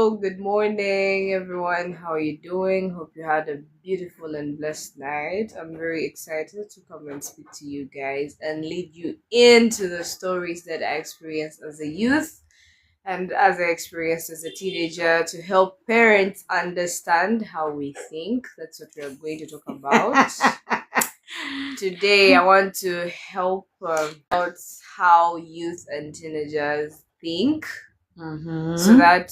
Oh, good morning, everyone. How are you doing? Hope you had a beautiful and blessed night. I'm very excited to come and speak to you guys and lead you into the stories that I experienced as a youth and as I experienced as a teenager to help parents understand how we think. That's what we're going to talk about. Today, I want to help about how youth and teenagers think so that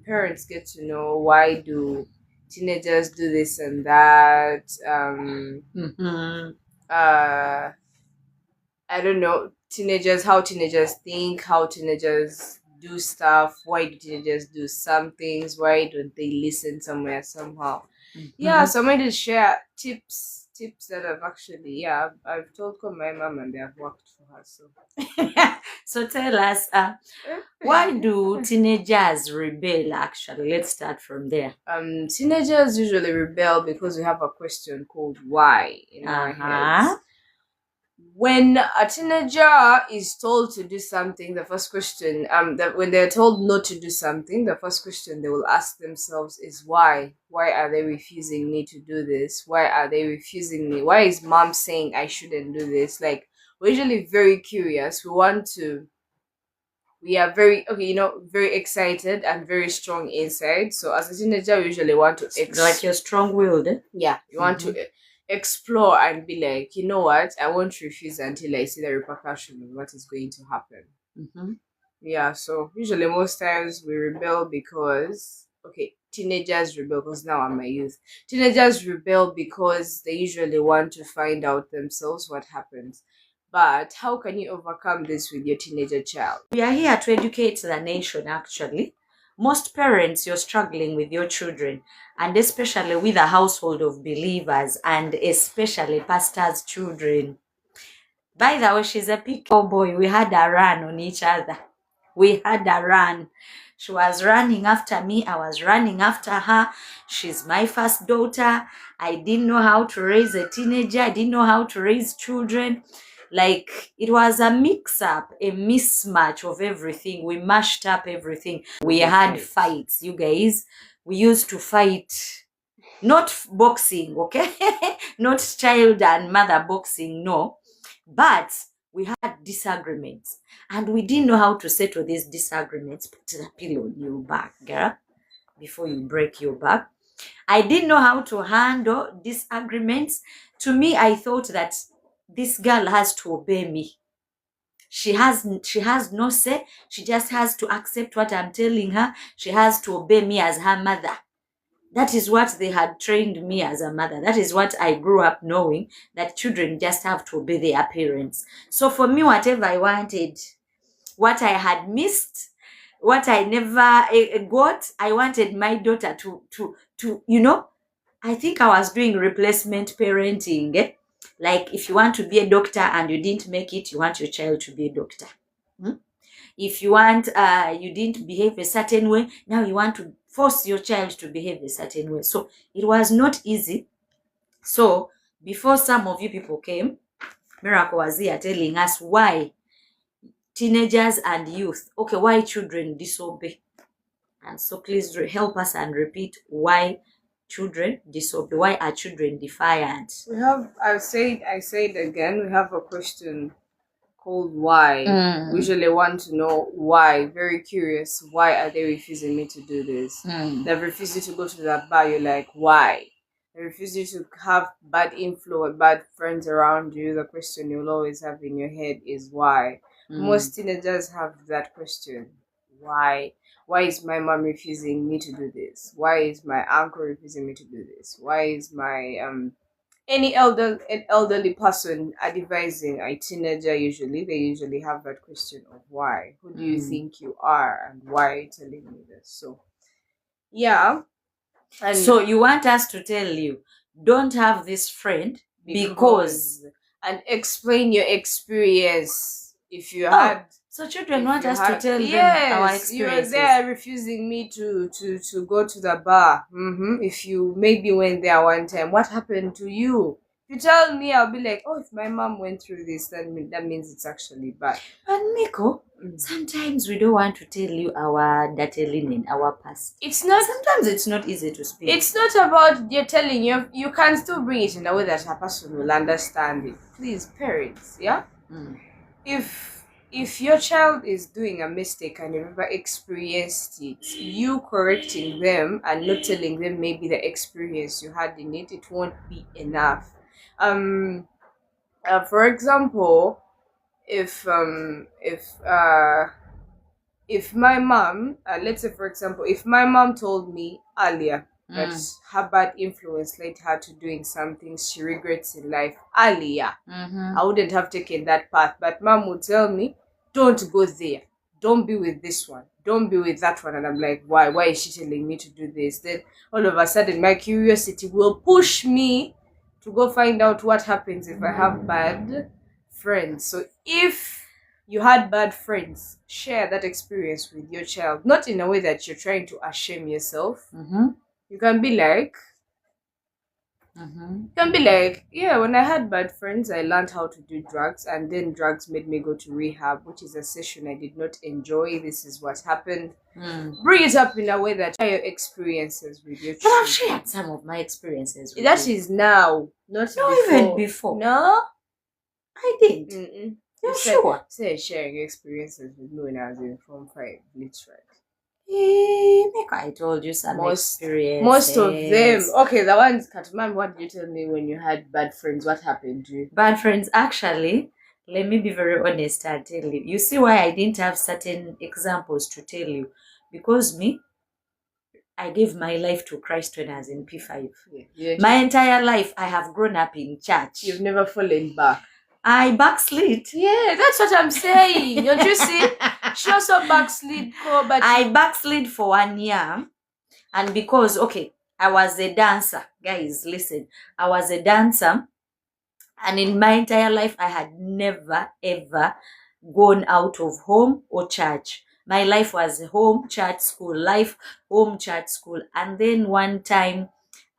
parents get to know why do teenagers do this and that. Uh, I don't know, teenagers, how teenagers think, how teenagers do stuff, why do teenagers do some things, why don't they listen somewhere somehow. Yeah, so I'm going to share tips that I've actually, I've told my mom and they have worked for her. So So tell us, why do teenagers rebel? Actually, let's start from there. Teenagers usually rebel because we have a question called why in our heads. When a teenager is told to do something, the first question, that when they're told not to do something, the first question they will ask themselves is why? Why are they refusing me to do this? Why are they refusing me? Why is mom saying I shouldn't do this? Like, we're usually very curious. We are very excited and very strong inside. So as a teenager, we usually want to Like you're strong-willed. Yeah, you want to explore and be like, you know what, I won't refuse until I see the repercussion of what is going to happen. Yeah, so usually most times we rebel because, okay, teenagers rebel because now I'm a youth. Teenagers rebel because they usually want to find out themselves what happens. But how can you overcome this with your teenager child? We are here to educate the nation, actually. Most parents, you're struggling with your children, and especially with a household of believers, and especially pastors' children. By the way, she's a picky. Oh boy, we had a run on each other. We had a run. She was running after me. I was running after her. She's my first daughter. I didn't know how to raise a teenager. I didn't know how to raise children. Like, it was a mix-up, a mismatch of everything. We mashed up everything. We had fights, you guys. We used to fight, not boxing, okay? Not child and mother boxing, no. But we had disagreements and we didn't know how to settle these disagreements. Put the pillow on your back, girl, before you break your back. I didn't know how to handle disagreements. To me, I thought that this girl has to obey me. She has no say. She just has to accept what I'm telling her. She has to obey me as her mother. That is what they had trained me as a mother. That is what I grew up knowing, that children just have to obey their parents. So for me, whatever I wanted, what I had missed, what I never got, I wanted my daughter to I think I was doing replacement parenting. Like, if you want to be a doctor and you didn't make it, you want your child to be a doctor. If you want, you didn't behave a certain way, now you want to force your child to behave a certain way. So it was not easy. So before some of you people came, Miracle was here telling us why teenagers and youth, okay, why children disobey. And so please help us and repeat why children disobey. Why are children defiant? I said again, we have a question called why. We usually want to know why. Very curious. Why are they refusing me to do this? They've refused you to go to that bar. You're like, why? They refuse you to have bad influence, bad friends around you. The question you'll always have in your head is why. Most teenagers have that question. Why? Why is my mom refusing me to do this? Why is my uncle refusing me to do this? Why is my any elderly person advising a teenager, usually they usually have that question of why. Who do you think you are and why are you telling me this? So yeah. And so you want us to tell you, don't have this friend because and explain your experience. If you had so children want us to tell them our experiences. You're there refusing me to go to the bar. If you maybe went there one time, what happened to you? If you tell me, I'll be like, oh, if my mom went through this, then that means it's actually bad. And Miko, sometimes we don't want to tell you our dirty linen, our past. It's not. Sometimes it's not easy to speak. It's not about you're telling you. You can still bring it in a way that a person will understand it. Please, parents, yeah. If your child is doing a mistake and you've never experienced it, you correcting them and not telling them maybe the experience you had in it, it won't be enough. For example, if my mom, let's say for example, if my mom told me earlier that her bad influence led her to doing something she regrets in life earlier, I wouldn't have taken that path. But mom would tell me, don't go there. Don't be with this one. Don't be with that one. And I'm like, why? Why is she telling me to do this? Then all of a sudden, my curiosity will push me to go find out what happens if I have bad friends. So if you had bad friends, share that experience with your child. Not in a way that you're trying to shame yourself. You can be like, yeah, when I had bad friends, I learned how to do drugs, and then drugs made me go to rehab, which is a session I did not enjoy. This is what happened. Bring it up in a way that share your experiences with your But children. I've shared some of my experiences with That you. is now, not even before. No, I did. You're sure? Say sharing experiences with me when I was in Form 5, literally. Miko, I told you some experiences. Most of them. Okay, the ones, Katumam, what did you tell me when you had bad friends? What happened to you? Bad friends, actually, let me be very honest and tell you. You see why I didn't have certain examples to tell you? Because I gave my life to Christ when I was in P5. Yeah, my entire life, I have grown up in church. You've never fallen back. I backslid. Yeah, that's what I'm saying. Don't you see? She also backslid. But I backslid for 1 year. And because, I was a dancer. Guys, listen. I was a dancer. And in my entire life, I had never, ever gone out of home or church. My life was home, church, school. Life, home, church, school. And then one time,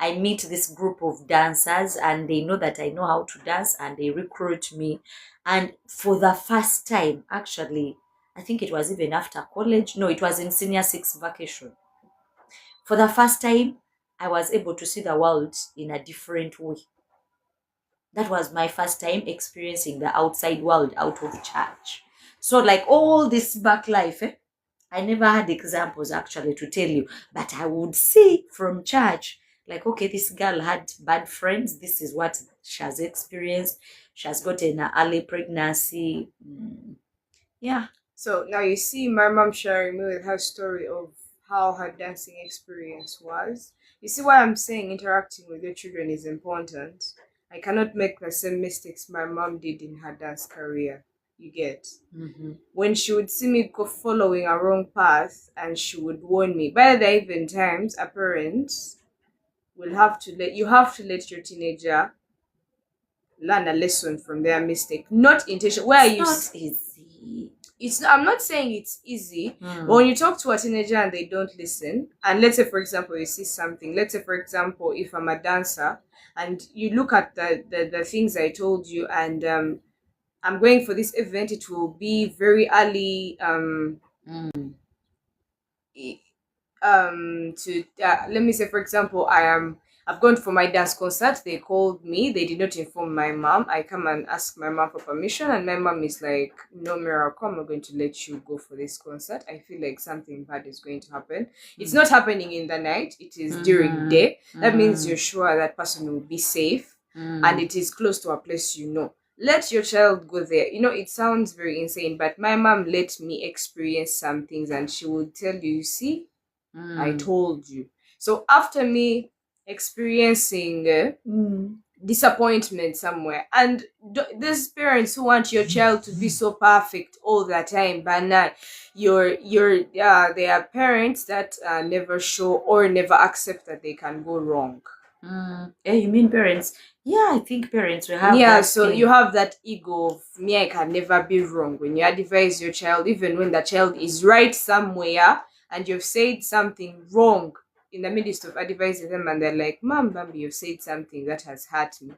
I meet this group of dancers and they know that I know how to dance and they recruit me. And for the first time, actually, I think it was even after college. No, it was in senior 6 vacation. For the first time, I was able to see the world in a different way. That was my first time experiencing the outside world out of church. So like all this back life, I never had examples actually to tell you, but I would see from church, like, okay, this girl had bad friends. This is what she has experienced. She has gotten an early pregnancy. Yeah. So now you see my mom sharing me with her story of how her dancing experience was. You see why I'm saying interacting with your children is important. I cannot make the same mistakes my mom did in her dance career. You get? When she would see me go following a wrong path and she would warn me. By the even times, a parent will have to let your teenager learn a lesson from their mistake. Not intention. It's not easy. I'm not saying it's easy, but when you talk to a teenager and they don't listen, and let's say for example you see something, let's say for example if I'm a dancer and you look at the things I told you, and I'm going for this event, it will be very early to let me say for example I've gone for my dance concert. They called me. They did not inform my mom. I come and ask my mom for permission, and my mom is like, "No, Miracle, I'm not going to let you go for this concert. I feel like something bad is going to happen. It's not happening in the night. It is during day. That means you're sure that person will be safe, and it is close to a place you know. Let your child go there. You know, it sounds very insane, but my mom let me experience some things, and she would tell you, see, I told you." So after me experiencing disappointment somewhere, and these parents who want your child to be so perfect all the time, but not they are parents that never show or never accept that they can go wrong. Yeah, you mean parents? Yeah, I think parents will have that so thing. You have that ego of me, I can never be wrong. When you advise your child, even when the child is right somewhere and you've said something wrong in the midst of advising them, and they're like, "Mom, Bambi, you've said something that has hurt me."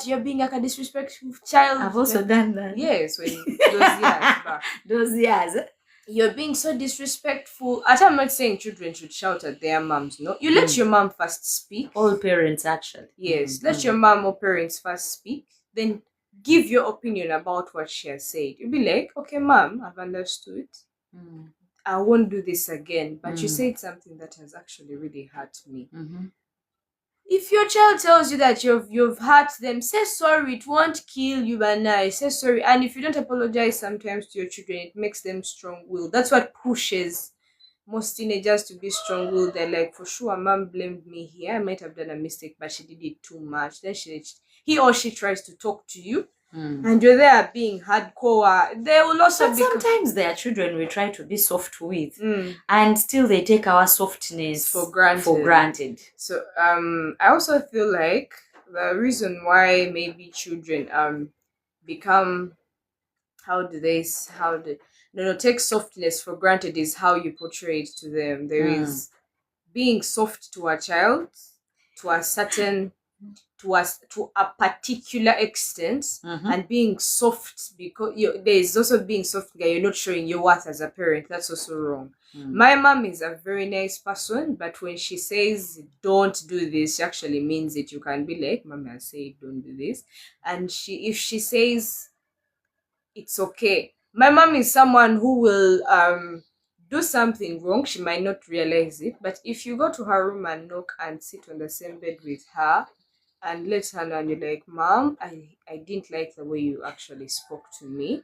you're being like a disrespectful child. I've also done that. Yes, when those years back. Those years. You're being so disrespectful. I'm not saying children should shout at their moms, no. You let your mom first speak. All parents, actually. Yes, let your mom or parents first speak. Then give your opinion about what she has said. You'll be like, okay, mom, I've understood. I won't do this again. But you said something that has actually really hurt me. If your child tells you that you've hurt them, say sorry. It won't kill you, and I say sorry. And if you don't apologize sometimes to your children, it makes them strong-willed. That's what pushes most teenagers to be strong-willed. They're like, for sure, mom blamed me here. I might have done a mistake, but she did it too much. Then he or she tries to talk to you, and you're there being hardcore. They will also But sometimes there are children we try to be soft with, and still they take our softness for granted. So I also feel like the reason why maybe children become take softness for granted is how you portray it to them. There is being soft to a child to a certain to a particular extent, and being soft because there is also being soft because you're not showing your worth as a parent. That's also wrong. My mom is a very nice person, but when she says don't do this, she actually means it. You can be like, Mommy, I say don't do this, and if she says it's okay. My mom is someone who will do something wrong. She might not realize it, but if you go to her room and knock and sit on the same bed with her and let her know, and you're like, Mom, I didn't like the way you actually spoke to me,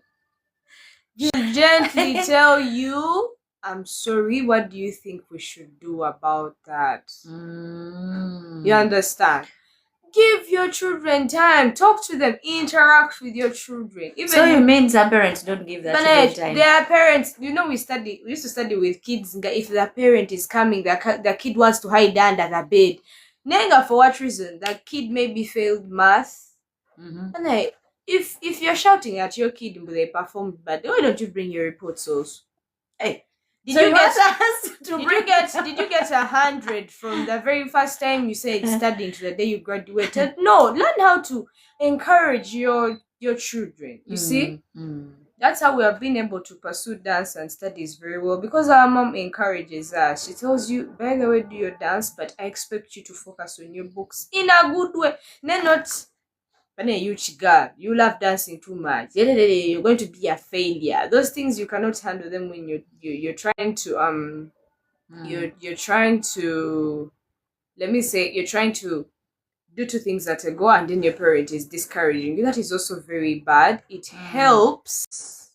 she'll gently tell you, I'm sorry, what do you think we should do about that? You understand? Give your children time. Talk to them. Interact with your children. So you mean some parents don't give their children time? Their parents, we used to study with kids. If their parent is coming, the kid wants to hide under the bed. Nenga, for what reason? The kid maybe failed math. And if you're shouting at your kid but they performed bad, why don't you bring your reports also? Hey. Did you get 100 from the very first time you said studying to the day you graduated? No, learn how to encourage your children. You see? That's how we have been able to pursue dance and studies very well, because our mom encourages us. She tells you, by the way, do your dance, but I expect you to focus on your books in a good way. Not you girl, you love dancing too much, you're going to be a failure. Those things you cannot handle them when you're trying to you're trying to, let me say, you're trying to do two things at a go, and then your parent is discouraging you. That is also very bad. It helps.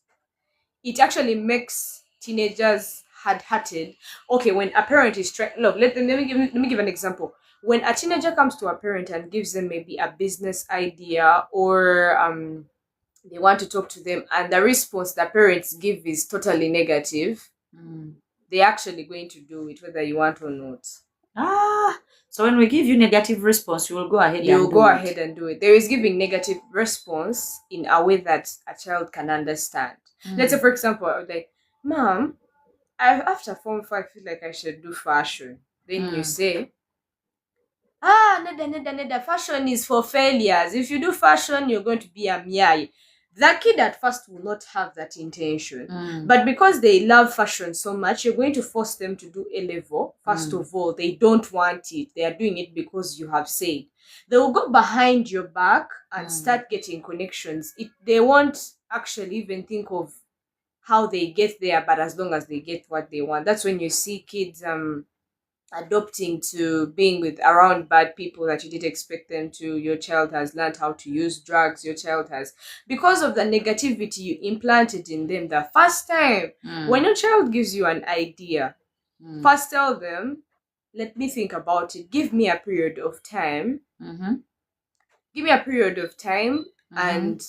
It actually makes teenagers hard-hearted. Okay, when a parent is trying, look, let me give an example. When a teenager comes to a parent and gives them maybe a business idea, or they want to talk to them, and the response the parents give is totally negative, they're actually going to do it whether you want or not. So when we give you negative response, you will go ahead and do it. There is giving negative response in a way that a child can understand. Let's say, for example, I was like, Mom, after Form 5, I feel like I should do fashion. Then you say, neda, fashion is for failures. If you do fashion, you're going to be a miai. That kid at first will not have that intention. But because they love fashion so much, you're going to force them to do A-level. First of all, they don't want it. They are doing it because you have said. They will go behind your back and start getting connections. They won't actually even think of how they get there, but as long as they get what they want. That's when you see kids adopting to being around bad people that you didn't expect them to. Your child has learned how to use drugs. Your child has, because of the negativity you implanted in them the first time. When your child gives you an idea, first tell them, let me think about it. Give me a period of time. Give me a period of time, and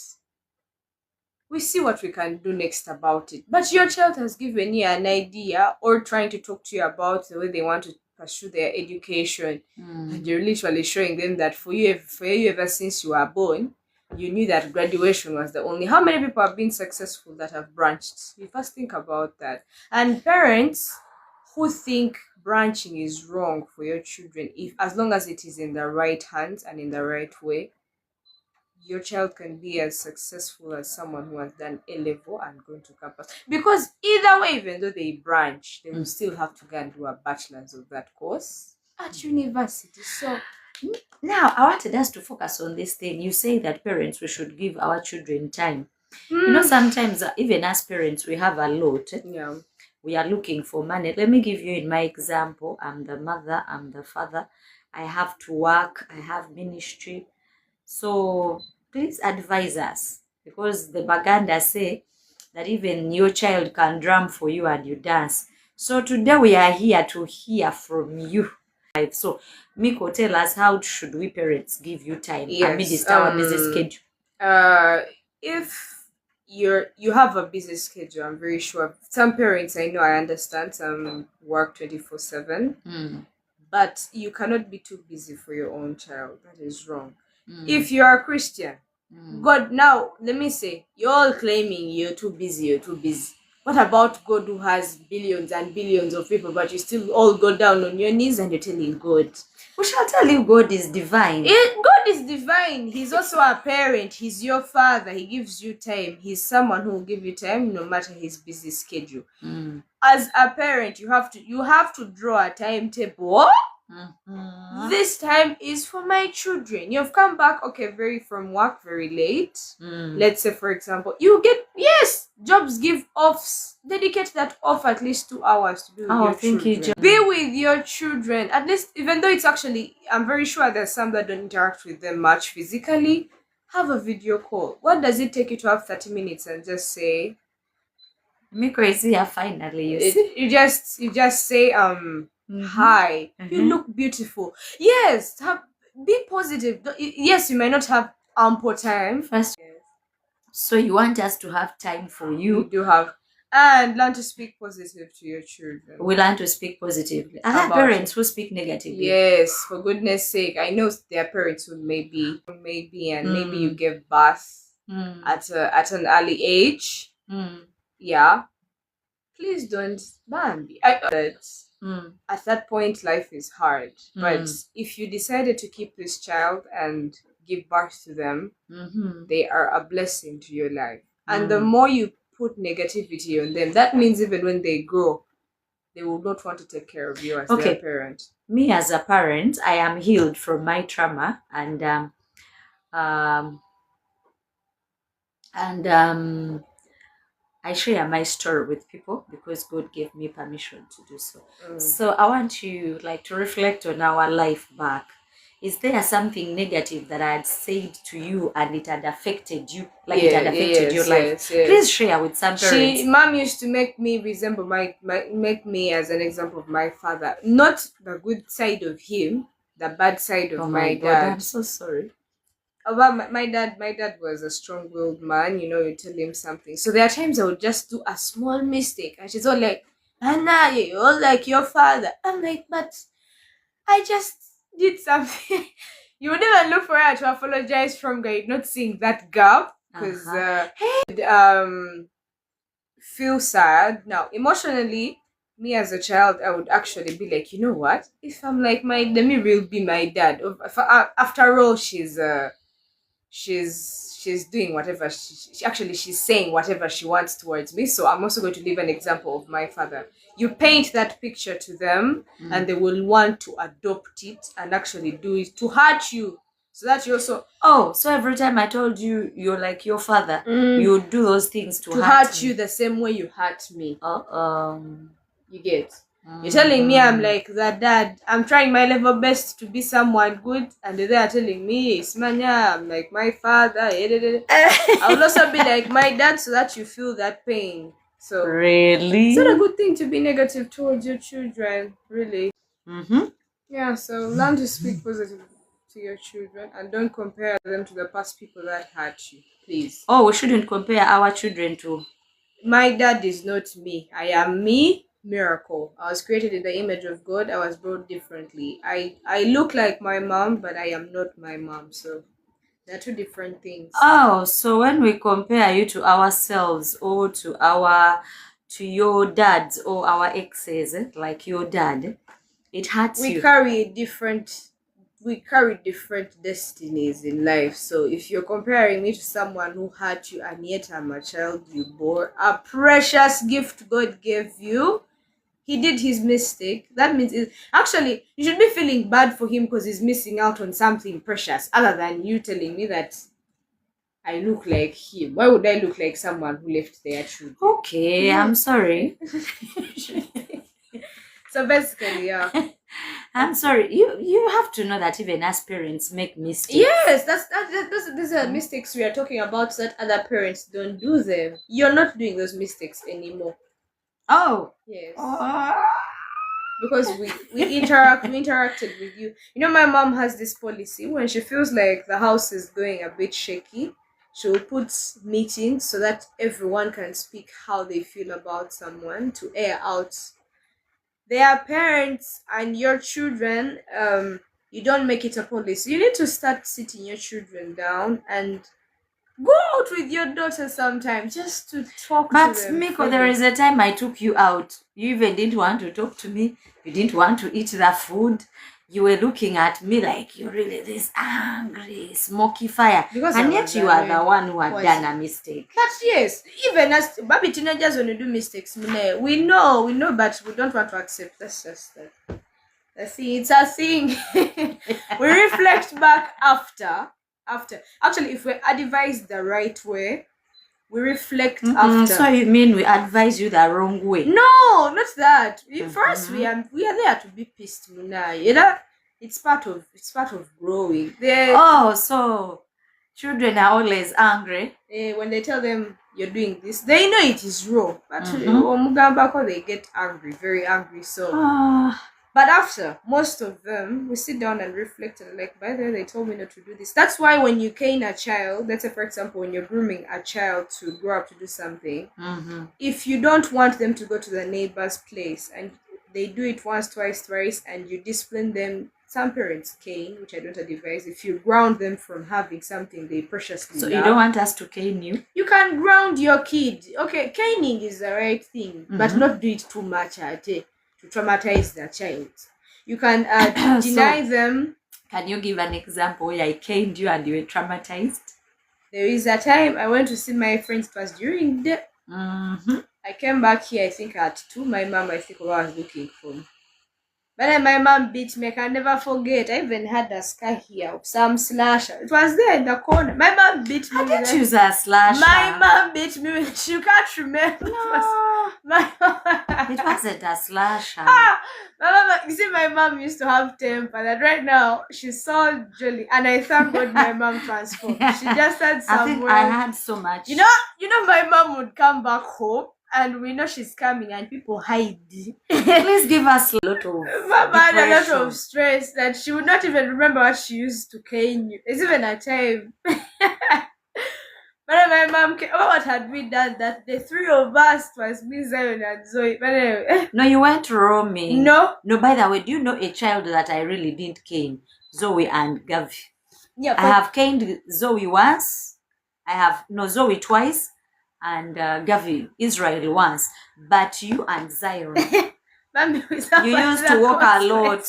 we see what we can do next about it. But your child has given you an idea, or trying to talk to you about the way they want to pursue their education, and you're literally showing them that for you ever since you were born, you knew that graduation was the only. How many people have been successful that have branched? You first think about that. And parents who think branching is wrong for your children, as long as it is in the right hands and in the right way, your child can be as successful as someone who has done A level and gone to campus. Because either way, even though they branch, they will still have to go and do a bachelor's of that course at university. So now I wanted us to focus on this thing. You say that parents, we should give our children time. You know, sometimes even as parents, we have a lot. Yeah. We are looking for money. Let me give you in my example. I'm the mother, I'm the father. I have to work, I have ministry. So please advise us, because the Baganda say that even your child can drum for you and you dance. So today we are here to hear from you. So Miko, tell us, how should we parents give you time amidst our busy schedule? If you have a busy schedule, I'm very sure some parents, I know, I understand, some work 24/7, but you cannot be too busy for your own child. That is wrong. If you are a Christian, God, now let me say, you're all claiming you're too busy. What about God, who has billions and billions of people, but you still all go down on your knees and you're telling God? We shall tell you God is divine. God is divine. He's also a parent. He's your father. He gives you time. He's someone who will give you time no matter his busy schedule. As a parent, you have to draw a timetable. This time is for my children. You've come back, from work very late. Let's say, for example, jobs give offs. Dedicate that off at least 2 hours to be with your children. Be with your children. At least, even though it's actually, I'm very sure there's some that don't interact with them much physically, have a video call. What does it take you to have 30 minutes and just say, Miko is here finally, you just say, hi, you look beautiful. Yes, be positive. Yes, you might not have ample time. So you want us to have time for you. You do have. And learn to speak positive to your children. We learn to speak positively. Are there parents who speak negatively? Yes, for goodness sake. I know there are parents who maybe you gave birth at an early age. Yeah. Please don't be. At that point, life is hard. But if you decided to keep this child and give birth to them, they are a blessing to your life. And the more you put negativity on them, that means even when they grow, they will not want to take care of you as their parent. Me as a parent, I am healed from my trauma, and I share my story with people because God gave me permission to do so. So I want you to reflect on our life back. Is there something negative that I had said to you and it had affected you? It had affected your life? Yes. Please share with some parents. Mom used to make me resemble make me as an example of my father. Not the good side of him, the bad side of my dad. God, I'm so sorry. Well, my dad was a strong-willed man. You tell him something. So there are times I would just do a small mistake, and she's all like, "Anna, you're all like your father." I'm like, but I just did something. You would never look for her to apologize from guy not seeing that gap, because feel sad. Now, emotionally, me as a child, I would actually be like, you know what? If I'm like let me really be my dad. After all, she's doing whatever she's saying whatever she wants towards me, so I'm also going to leave an example of my father. You paint that picture to them and they will want to adopt it and actually do it to hurt you, so that you also so every time I told you you're like your father, you would do those things to hurt you the same way you hurt me. You get? You're telling me I'm like that dad. I'm trying my level best to be someone good, and they are telling me, Ismanya, I'm like my father. I will also be like my dad, so that you feel that pain. So really, it's not a good thing to be negative towards your children, really. Yeah, so learn to speak positive to your children and don't compare them to the past people that hurt you, please. We shouldn't compare our children to. My dad is not me. I am me. Miracle. I was created in the image of God. I was brought differently. I look like my mom, but I am not my mom. So they're two different things. So when we compare you to ourselves or to your dads or our exes, like your dad, it hurts you. We carry a different we carry different destinies in life. So if you're comparing me to someone who hurt you and yet I'm a child you bore, a precious gift God gave you, he did his mistake. That means actually you should be feeling bad for him because he's missing out on something precious, other than you telling me that I look like him. Why would I look like someone who left their children? Okay, I'm sorry. So basically, yeah. I'm sorry. You have to know that even as parents make mistakes. Yes, those are mistakes we are talking about, so that other parents don't do them. You're not doing those mistakes anymore. Oh. Yes. Because we interacted with you. You know, my mom has this policy: when she feels like the house is going a bit shaky, she'll put meetings so that everyone can speak how they feel about someone, to air out their parents and your children. You don't make it a policy. You need to start sitting your children down and go out with your daughter sometime just to talk But to them. Miko, there is a time I took you out. You even didn't want to talk to me. You didn't want to eat the food. You were looking at me like you're really this angry, smoky fire. Because and yet you are the one who had Was done a mistake. But yes, even as baby teenagers, when you do mistakes, we know, but we don't want to accept. That's just the thing. It's a thing. We reflect back after. Actually, if we're advised the right way, we reflect after. So you mean we advise you the wrong way? No, not that. For us, we are there to be pissed, Muna. You know, it's part of growing. So children are always angry. When they tell them you're doing this, they know it is wrong. But they get angry, very angry. So, but after, most of them, we sit down and reflect and like, by the way, they told me not to do this. That's why when you cane a child, let's say for example, when you're grooming a child to grow up to do something, if you don't want them to go to the neighbor's place and they do it once, twice, thrice, and you discipline them, some parents cane, which I don't advise. If you ground them from having something they preciously love. You don't want us to cane you? You can ground your kid. Okay, caning is the right thing, but not do it too much to traumatize the child. You can deny them. Can you give an example where I caned you and you were traumatized? There is a time I went to see my friends. It was during the... I came back here, I think at 2. My mom, I think, was looking for me. But then my mom beat me. I can never forget. I even had a scar here of some slasher. It was there in the corner. My mom beat me. I didn't use a slasher. My mom beat me. You can't remember. No. It wasn't a slasher. My mom, you see, my mom used to have temper. That right now she's so jolly, and I thank God my mom transformed. She just had somewhere. I think I had so much. You know, my mom would come back home. And we know she's coming, and people hide. Please give us a lot of Mama had a lot of stress that she would not even remember what she used to cane you. It's even a time. But my mom came, what had we done that the 3 of us, was me, Zion, and Zoe. But anyway. No, you went roaming. No, by the way, do you know a child that I really didn't cane? Zoe and Gavi. Yeah, I have caned Zoe once. Zoe twice. And Gavi, Israel once, but you and Zion, you used to walk a lot.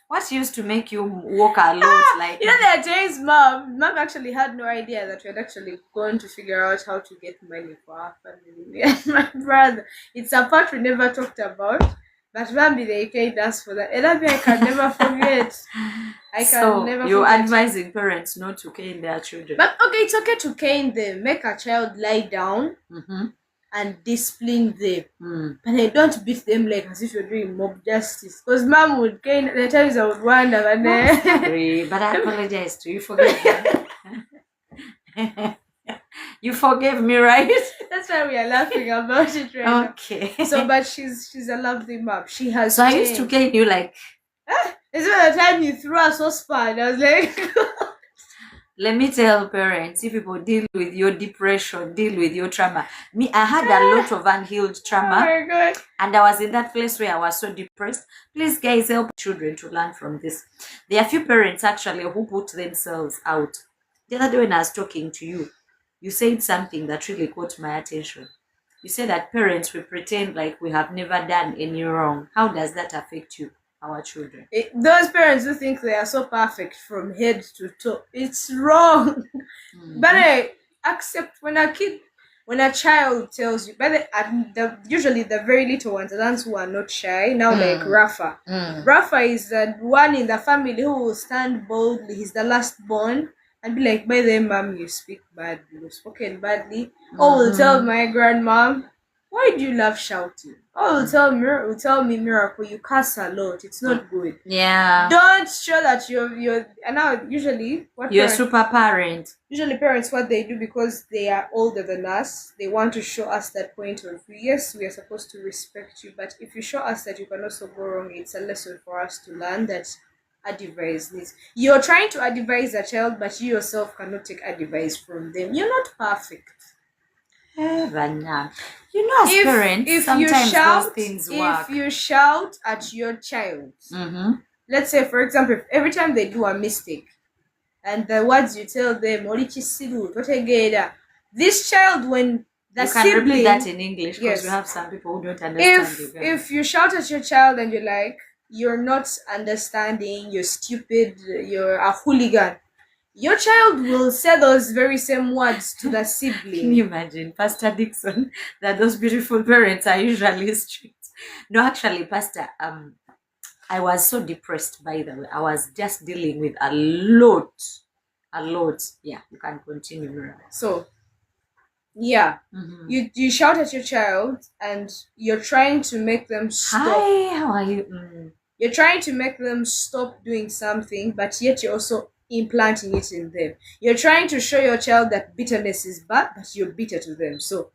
What used to make you walk a lot? Like, you know, there are days mom actually had no idea that we had actually gone to figure out how to get money for our family. Me and my brother. It's a part we never talked about. But Bambi, they paid us for that. And I can never forget. You're advising parents not to cane their children. But okay, it's okay to cane them. Make a child lie down and discipline them. But I don't beat them like as if you're doing mob justice. Because mom would cane, the times I would wonder. Sorry, but I apologize to you. Forgive me. You forgave me, right? That's why we are laughing about it right now. Okay. So, but she's a lovely mom. She has. So I used to cane you like. It's when the time you threw a saucepan. I was like. Let me tell parents, if people deal with your depression, deal with your trauma. Me, I had a lot of unhealed trauma. Oh my God. And I was in that place where I was so depressed. Please, guys, help children to learn from this. There are few parents actually who put themselves out. The other day when I was talking to you, you said something that really caught my attention. You said that parents will pretend like we have never done any wrong. How does that affect you? our children. Those parents who think they are so perfect from head to toe, it's wrong. But I accept when a child tells you, but usually the very little ones, the ones who are not shy, now like Rafa. Rafa is the one in the family who will stand boldly. He's the last born and be like, by the way, mom, you speak badly, you've spoken badly. Or will tell my grandmom, why do you love shouting? Oh, will tell me, Miracle, you cuss a lot. It's not good. Yeah. Don't show that you're and now usually you're a super parent. Usually parents, what they do, because they are older than us, they want to show us that point of view. Yes, we are supposed to respect you, but if you show us that you can also go wrong, it's a lesson for us to learn that advice needs. You're trying to advise a child, but you yourself cannot take advice from them. You're not perfect. Vanna. You know, as parents, sometimes those things work. If you shout at your child, let's say, for example, if every time they do a mistake, and the words you tell them, this child, when the you can repeat that in English, because we have some people who don't understand. If you shout at your child and you're like, you're not understanding, you're stupid, you're a hooligan, your child will say those very same words to the sibling. Can you imagine, Pastor Dixon, that those beautiful parents are usually strict? No, actually, Pastor, I was so depressed, by the way. I was just dealing with a lot. Yeah, you can continue, Mira. So, yeah, you shout at your child and you're trying to make them stop. Hi, how are you? You're trying to make them stop doing something, but yet you're also implanting it in them. You're trying to show your child that bitterness is bad, but you're bitter to them. So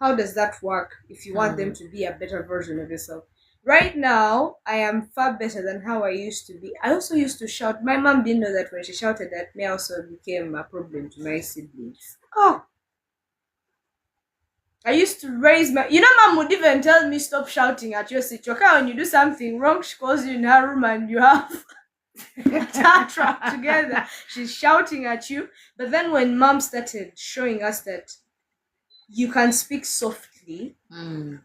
how does that work if you want them to be a better version of yourself? Right now, I am far better than how I used to be. I also used to shout. My mom didn't know that when she shouted at me, I also became a problem to my siblings. Oh, I used to raise my... mom would even tell me, stop shouting at your sister. Okay, when you do something wrong, she calls you in her room and you have trapped together. She's shouting at you. But then when mom started showing us that you can speak softly,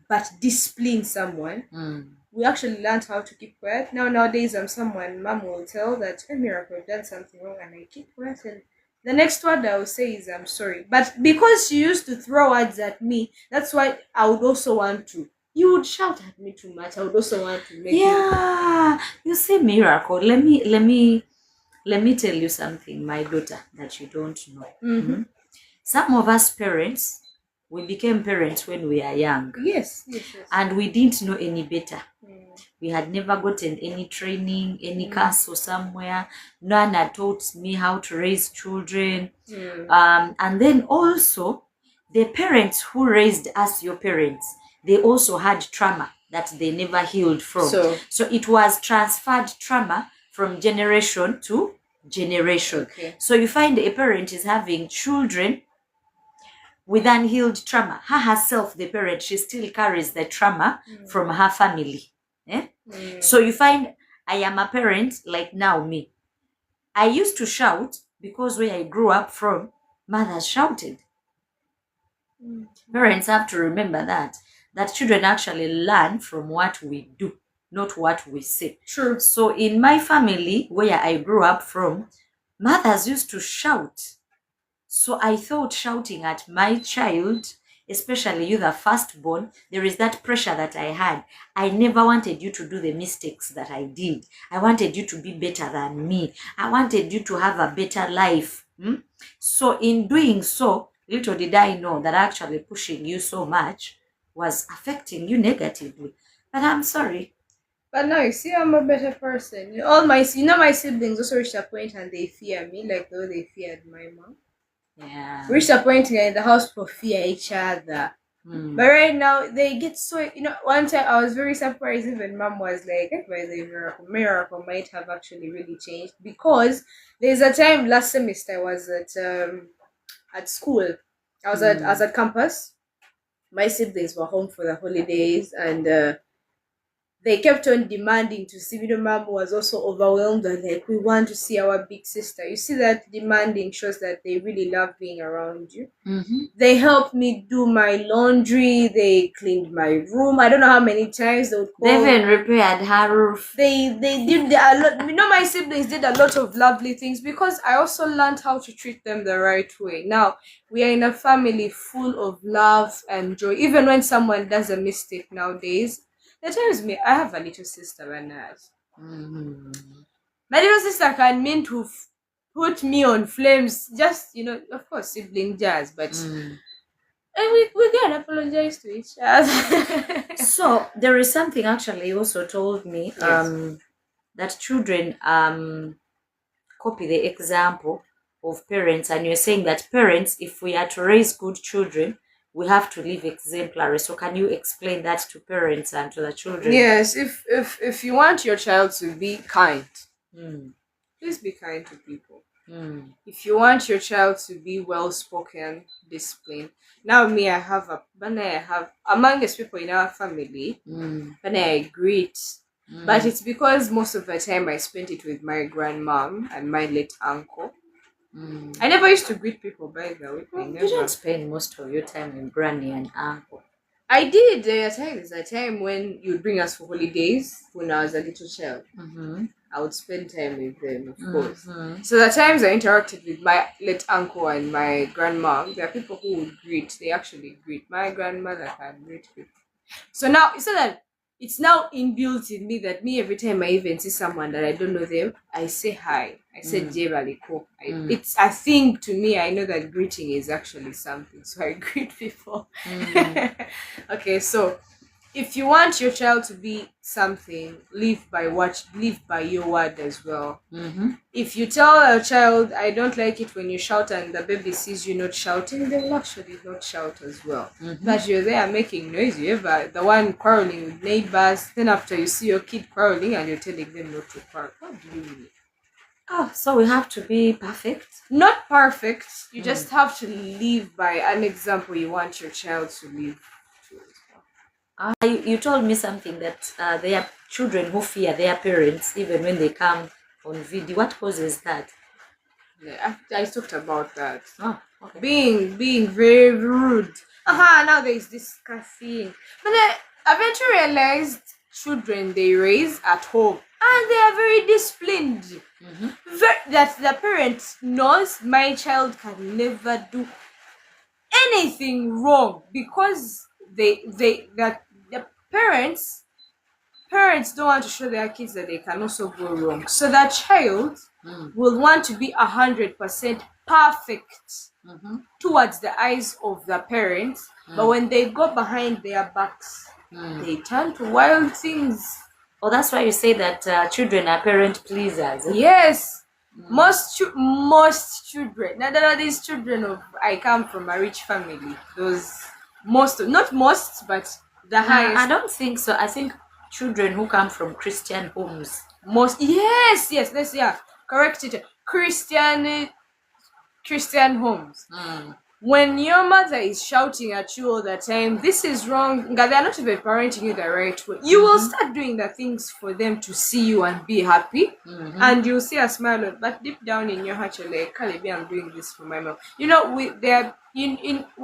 but discipline someone, we actually learned how to keep quiet. Nowadays, I'm someone mom will tell that, hey, Miracle, I've done something wrong, and I keep quiet, and the next word I will say is, I'm sorry. But because she used to throw words at me, that's why I would also want to. You would shout at me too much. I would also want to make you see, Miracle. Let me tell you something, my daughter, that you don't know. Some of us parents, we became parents when we are young. Yes. And we didn't know any better. We had never gotten any training, any class or somewhere. No one had taught me how to raise children. And then also, the parents who raised us, your parents, they also had trauma that they never healed from. So it was transferred trauma from generation to generation. Okay. So you find a parent is having children with unhealed trauma. Her herself, the parent, she still carries the trauma from her family. So you find, I am a parent, like now me. I used to shout because where I grew up from, mothers shouted. Parents have to remember that children actually learn from what we do, not what we say. True. So in my family, where I grew up from, mothers used to shout. So I thought shouting at my child, especially you, the firstborn, there is that pressure that I had. I never wanted you to do the mistakes that I did. I wanted you to be better than me. I wanted you to have a better life. So in doing so, little did I know that actually pushing you so much was affecting you negatively. But I'm sorry. But now you see, I'm a better person. My siblings also reached a point and they fear me like the way they feared my mom. Yeah. Reached a point in the house for fear each other. But right now they get so, one time I was very surprised even mom was like, by the miracle might have actually really changed, because there's a time last semester I was at school. I was at campus. My siblings were home for the holidays, and they kept on demanding to see. Mom was also overwhelmed and like, we want to see our big sister. You see that demanding shows that they really love being around you. They helped me do my laundry. They cleaned my room. I don't know how many times they would call. They even repaired her roof. They did a lot. My siblings did a lot of lovely things because I also learned how to treat them the right way. Now we are in a family full of love and joy. Even when someone does a mistake nowadays, that tells me I have a little sister, Bernard. My little sister can mean to put me on flames. Just of course, sibling jazz, but. And we can apologize to each other. So there is something actually you also told me that children copy the example of parents, and you're saying that parents, if we are to raise good children, we have to live exemplary. So can you explain that to parents and to the children? Yes, if you want your child to be kind, please be kind to people. If you want your child to be well spoken, disciplined. Now me, I have amongst people in our family, and I greet. But it's because most of the time I spent it with my grandmom and my late uncle. I never used to greet people, by the way. You don't spend most of your time with granny and uncle. I did. There's a time when you would bring us for holidays when I was a little child. I would spend time with them, of course. So the times I interacted with my late uncle and my grandma, there are people who would greet. They actually greet. My grandmother can greet people. So now, it's now inbuilt in me that every time I even see someone that I don't know them, I say hi. I say Jebaliko. It's a thing to me. I know that greeting is actually something, so I greet people. Okay, so if you want your child to be something, live by your word as well. If you tell a child, I don't like it when you shout, and the baby sees you not shouting, they will actually not shout as well. But you're there making noise. You're the one quarreling with neighbors. Then after you see your kid quarreling and you're telling them not to quarrel. What do you mean? Oh, so we have to be perfect? Not perfect. You just have to live by an example you want your child to live. You told me something that there are children who fear their parents even when they come on video. What causes that? Yeah, I talked about that. Oh, okay. Being very rude. Now there is discussing. But I eventually realized children they raise at home and they are very disciplined. That the parent knows my child can never do anything wrong because the parents don't want to show their kids that they can also go wrong. So that child will want to be 100% perfect towards the eyes of the parents. But when they go behind their backs, they turn to wild things. Oh, that's why you say that children are parent pleasers. Yes. Most children. Now there are these children I come from a rich family. Not most, but the highest. I don't think so. I think children who come from Christian homes. Yes. Correct it. Christian homes. When your mother is shouting at you all the time, this is wrong, they are not even parenting you the right way. You will start doing the things for them to see you and be happy, and you'll see a smile. But deep down in your heart, you're like, Kalibi, I'm doing this for my mom.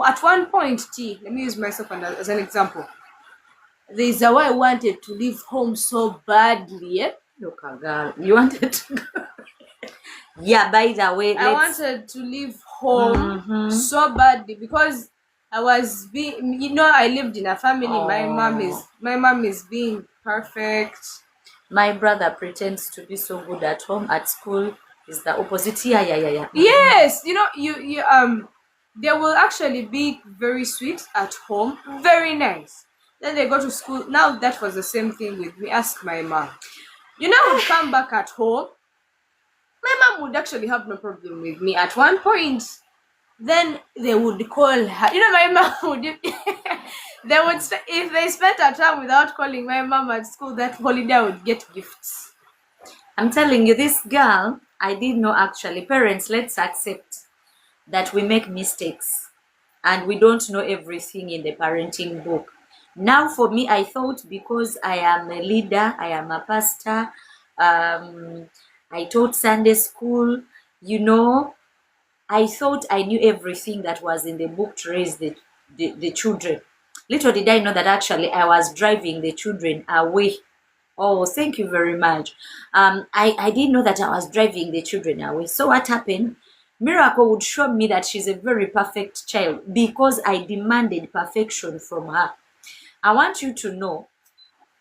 At one point, let me use myself as an example. There's a way I wanted to leave home so badly. Look, girl, you wanted to go. Yeah, by the way, I wanted to leave home so badly because I was I lived in a family. My mom is being perfect. My brother pretends to be so good at home. At school is the opposite. Yeah. Yes, they will actually be very sweet at home, very nice. Then they go to school. Now that was the same thing with me. Ask my mom. I would come back at home. My mom would actually have no problem with me at one point. Then they would call her. My mom would. They would, if they spent a time without calling my mom at school, that holiday I would get gifts. I'm telling you, this girl, I did know actually. Parents, let's accept that we make mistakes and we don't know everything in the parenting book. Now, for me, I thought because I am a leader, I am a pastor, I taught Sunday school, I thought I knew everything that was in the book to raise the children. Little did I know that actually I was driving the children away. Oh, thank you very much. I didn't know that I was driving the children away. So what happened? Miracle would show me that she's a very perfect child because I demanded perfection from her. I want you to know,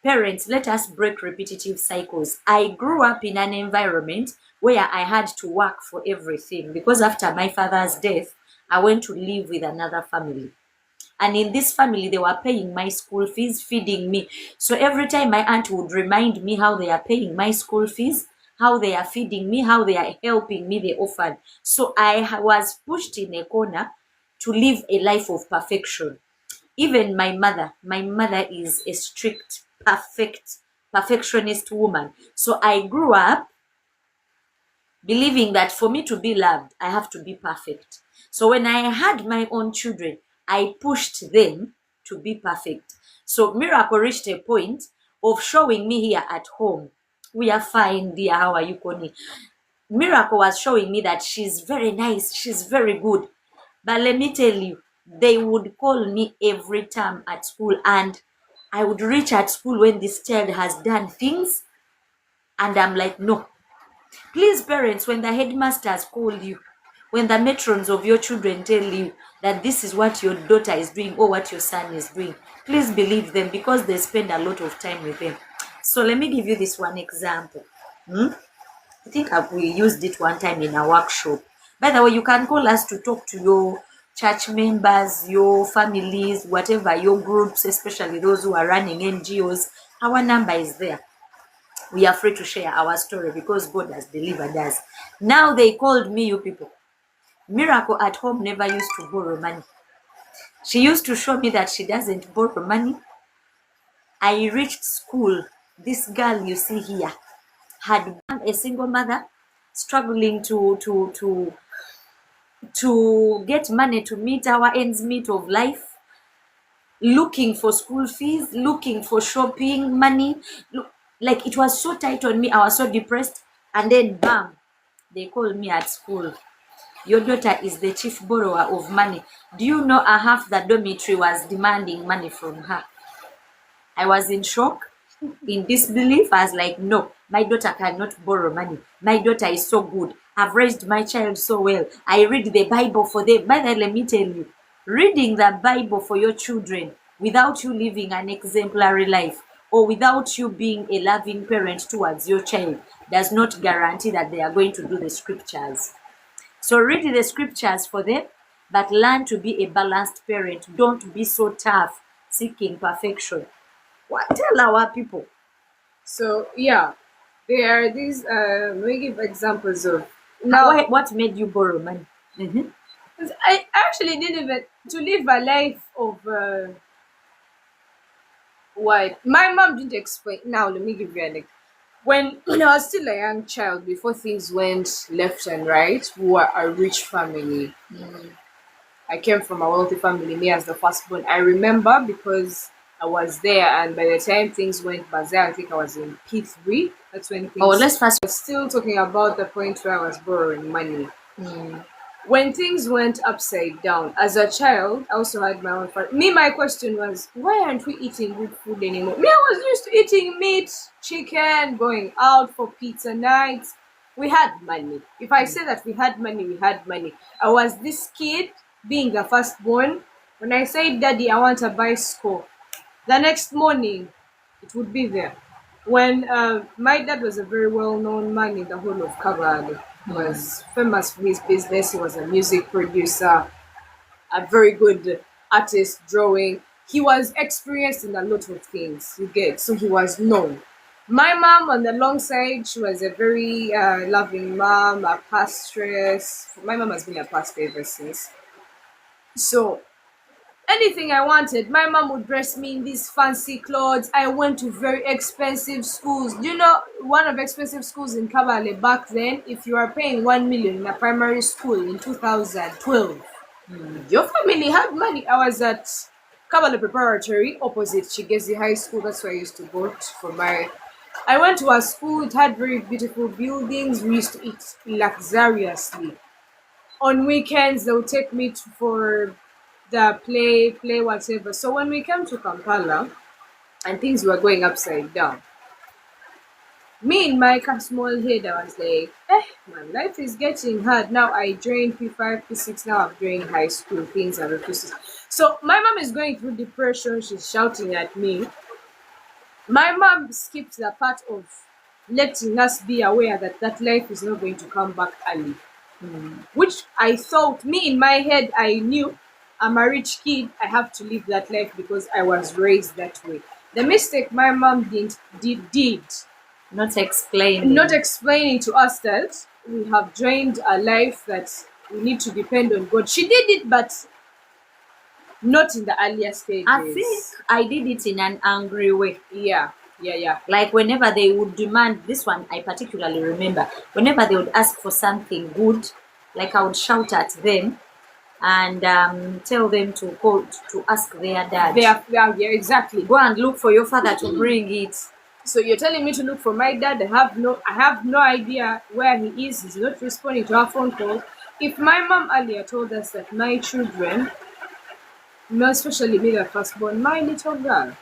parents, let us break repetitive cycles. I grew up in an environment where I had to work for everything because after my father's death, I went to live with another family. And in this family, they were paying my school fees, feeding me. So every time my aunt would remind me how they are paying my school fees, how they are feeding me, how they are helping me, the orphan. So I was pushed in a corner to live a life of perfection. Even my mother is a strict, perfectionist woman. So I grew up believing that for me to be loved, I have to be perfect. So when I had my own children, I pushed them to be perfect. So Miracle reached a point of showing me here at home, we are fine, dear. How are you, Connie? Miracle was showing me that she's very nice, she's very good. But let me tell you, they would call me every time at school, and I would reach at school when this child has done things, and I'm like, no. Please, parents, when the headmasters call you, when the matrons of your children tell you that this is what your daughter is doing or what your son is doing, please believe them because they spend a lot of time with them. So let me give you this one example. I think we used it one time in a workshop. By the way, you can call us to talk to your church members, your families, whatever, your groups, especially those who are running NGOs. Our number is there. We are free to share our story because God has delivered us. Now they called me, you people. Miracle at home never used to borrow money. She used to show me that she doesn't borrow money. I reached school. This girl you see here had been a single mother, struggling to get money to meet our ends meet of life, looking for school fees, looking for shopping money. Like it was so tight on me. I was so depressed. And then bam, they called me at school. Your daughter is the chief borrower of money. Do you know half the dormitory was demanding money from her? I was in shock, in disbelief. I was like, no, my daughter cannot borrow money. My daughter is so good. I've raised my child so well. I read the Bible for them. But let me tell you, reading the Bible for your children without you living an exemplary life or without you being a loving parent towards your child does not guarantee that they are going to do the scriptures. So read the scriptures for them, but learn to be a balanced parent. Don't be so tough, seeking perfection. What tell our people? So yeah, there are these. We give examples of now. What made you borrow money? I actually didn't even to live a life of what my mom didn't explain. Now let me give you an example. When I was still a young child, before things went left and right, we were a rich family. I came from a wealthy family, me as the firstborn. I remember because I was there, and by the time things went bazaar, I think I was in P3. That's when things. Oh, let's fast. I was still talking about the point where I was borrowing money. When things went upside down, as a child, I also had my own family. My question was, why aren't we eating good food anymore? I was used to eating meat, chicken, going out for pizza nights. We had money. If I say that we had money, we had money. I was this kid, being the firstborn. When I said, Daddy, I want a bicycle, the next morning, it would be there. When my dad was a very well-known man in the whole of Kabale. He was famous for his business. He was a music producer, a very good artist, drawing. He was experienced in a lot of things, you get. So he was known. My mom, on the long side, she was a very loving mom, a pastoress. My mom has been a pastor ever since. So anything I wanted, my mom would dress me in these fancy clothes. I went to very expensive schools. Do you know one of expensive schools in Kabale back then? If you are paying 1 million in a primary school in 2012, your family had money. I was at Kabbalah Preparatory, opposite Chigezi High School. That's where I used to go for my. I went to a school. It had very beautiful buildings. We used to eat luxuriously. On weekends, they would take me for the play whatever. So when we came to Kampala, and things were going upside down, me in my small head, I was like, my life is getting hard. Now I joined P5, P6, now I've joined high school, things are refusing. So my mom is going through depression, she's shouting at me. My mom skipped the part of letting us be aware that that life is not going to come back early. Which I thought, me in my head, I knew I'm a rich kid, I have to live that life because I was raised that way. The mistake my mom did not explaining to us that we have joined a life that we need to depend on God. She did it, but not in the earlier stages. I think I did it in an angry way. Yeah. Like whenever they would demand, this one I particularly remember, whenever they would ask for something good, like I would shout at them and tell them to go to ask their dad. Yeah, exactly. Go and look for your father to bring it. So you're telling me to look for my dad? I have no idea where he is. He's not responding to our phone calls. If my mom earlier told us that my children, especially me, the firstborn, my little girl,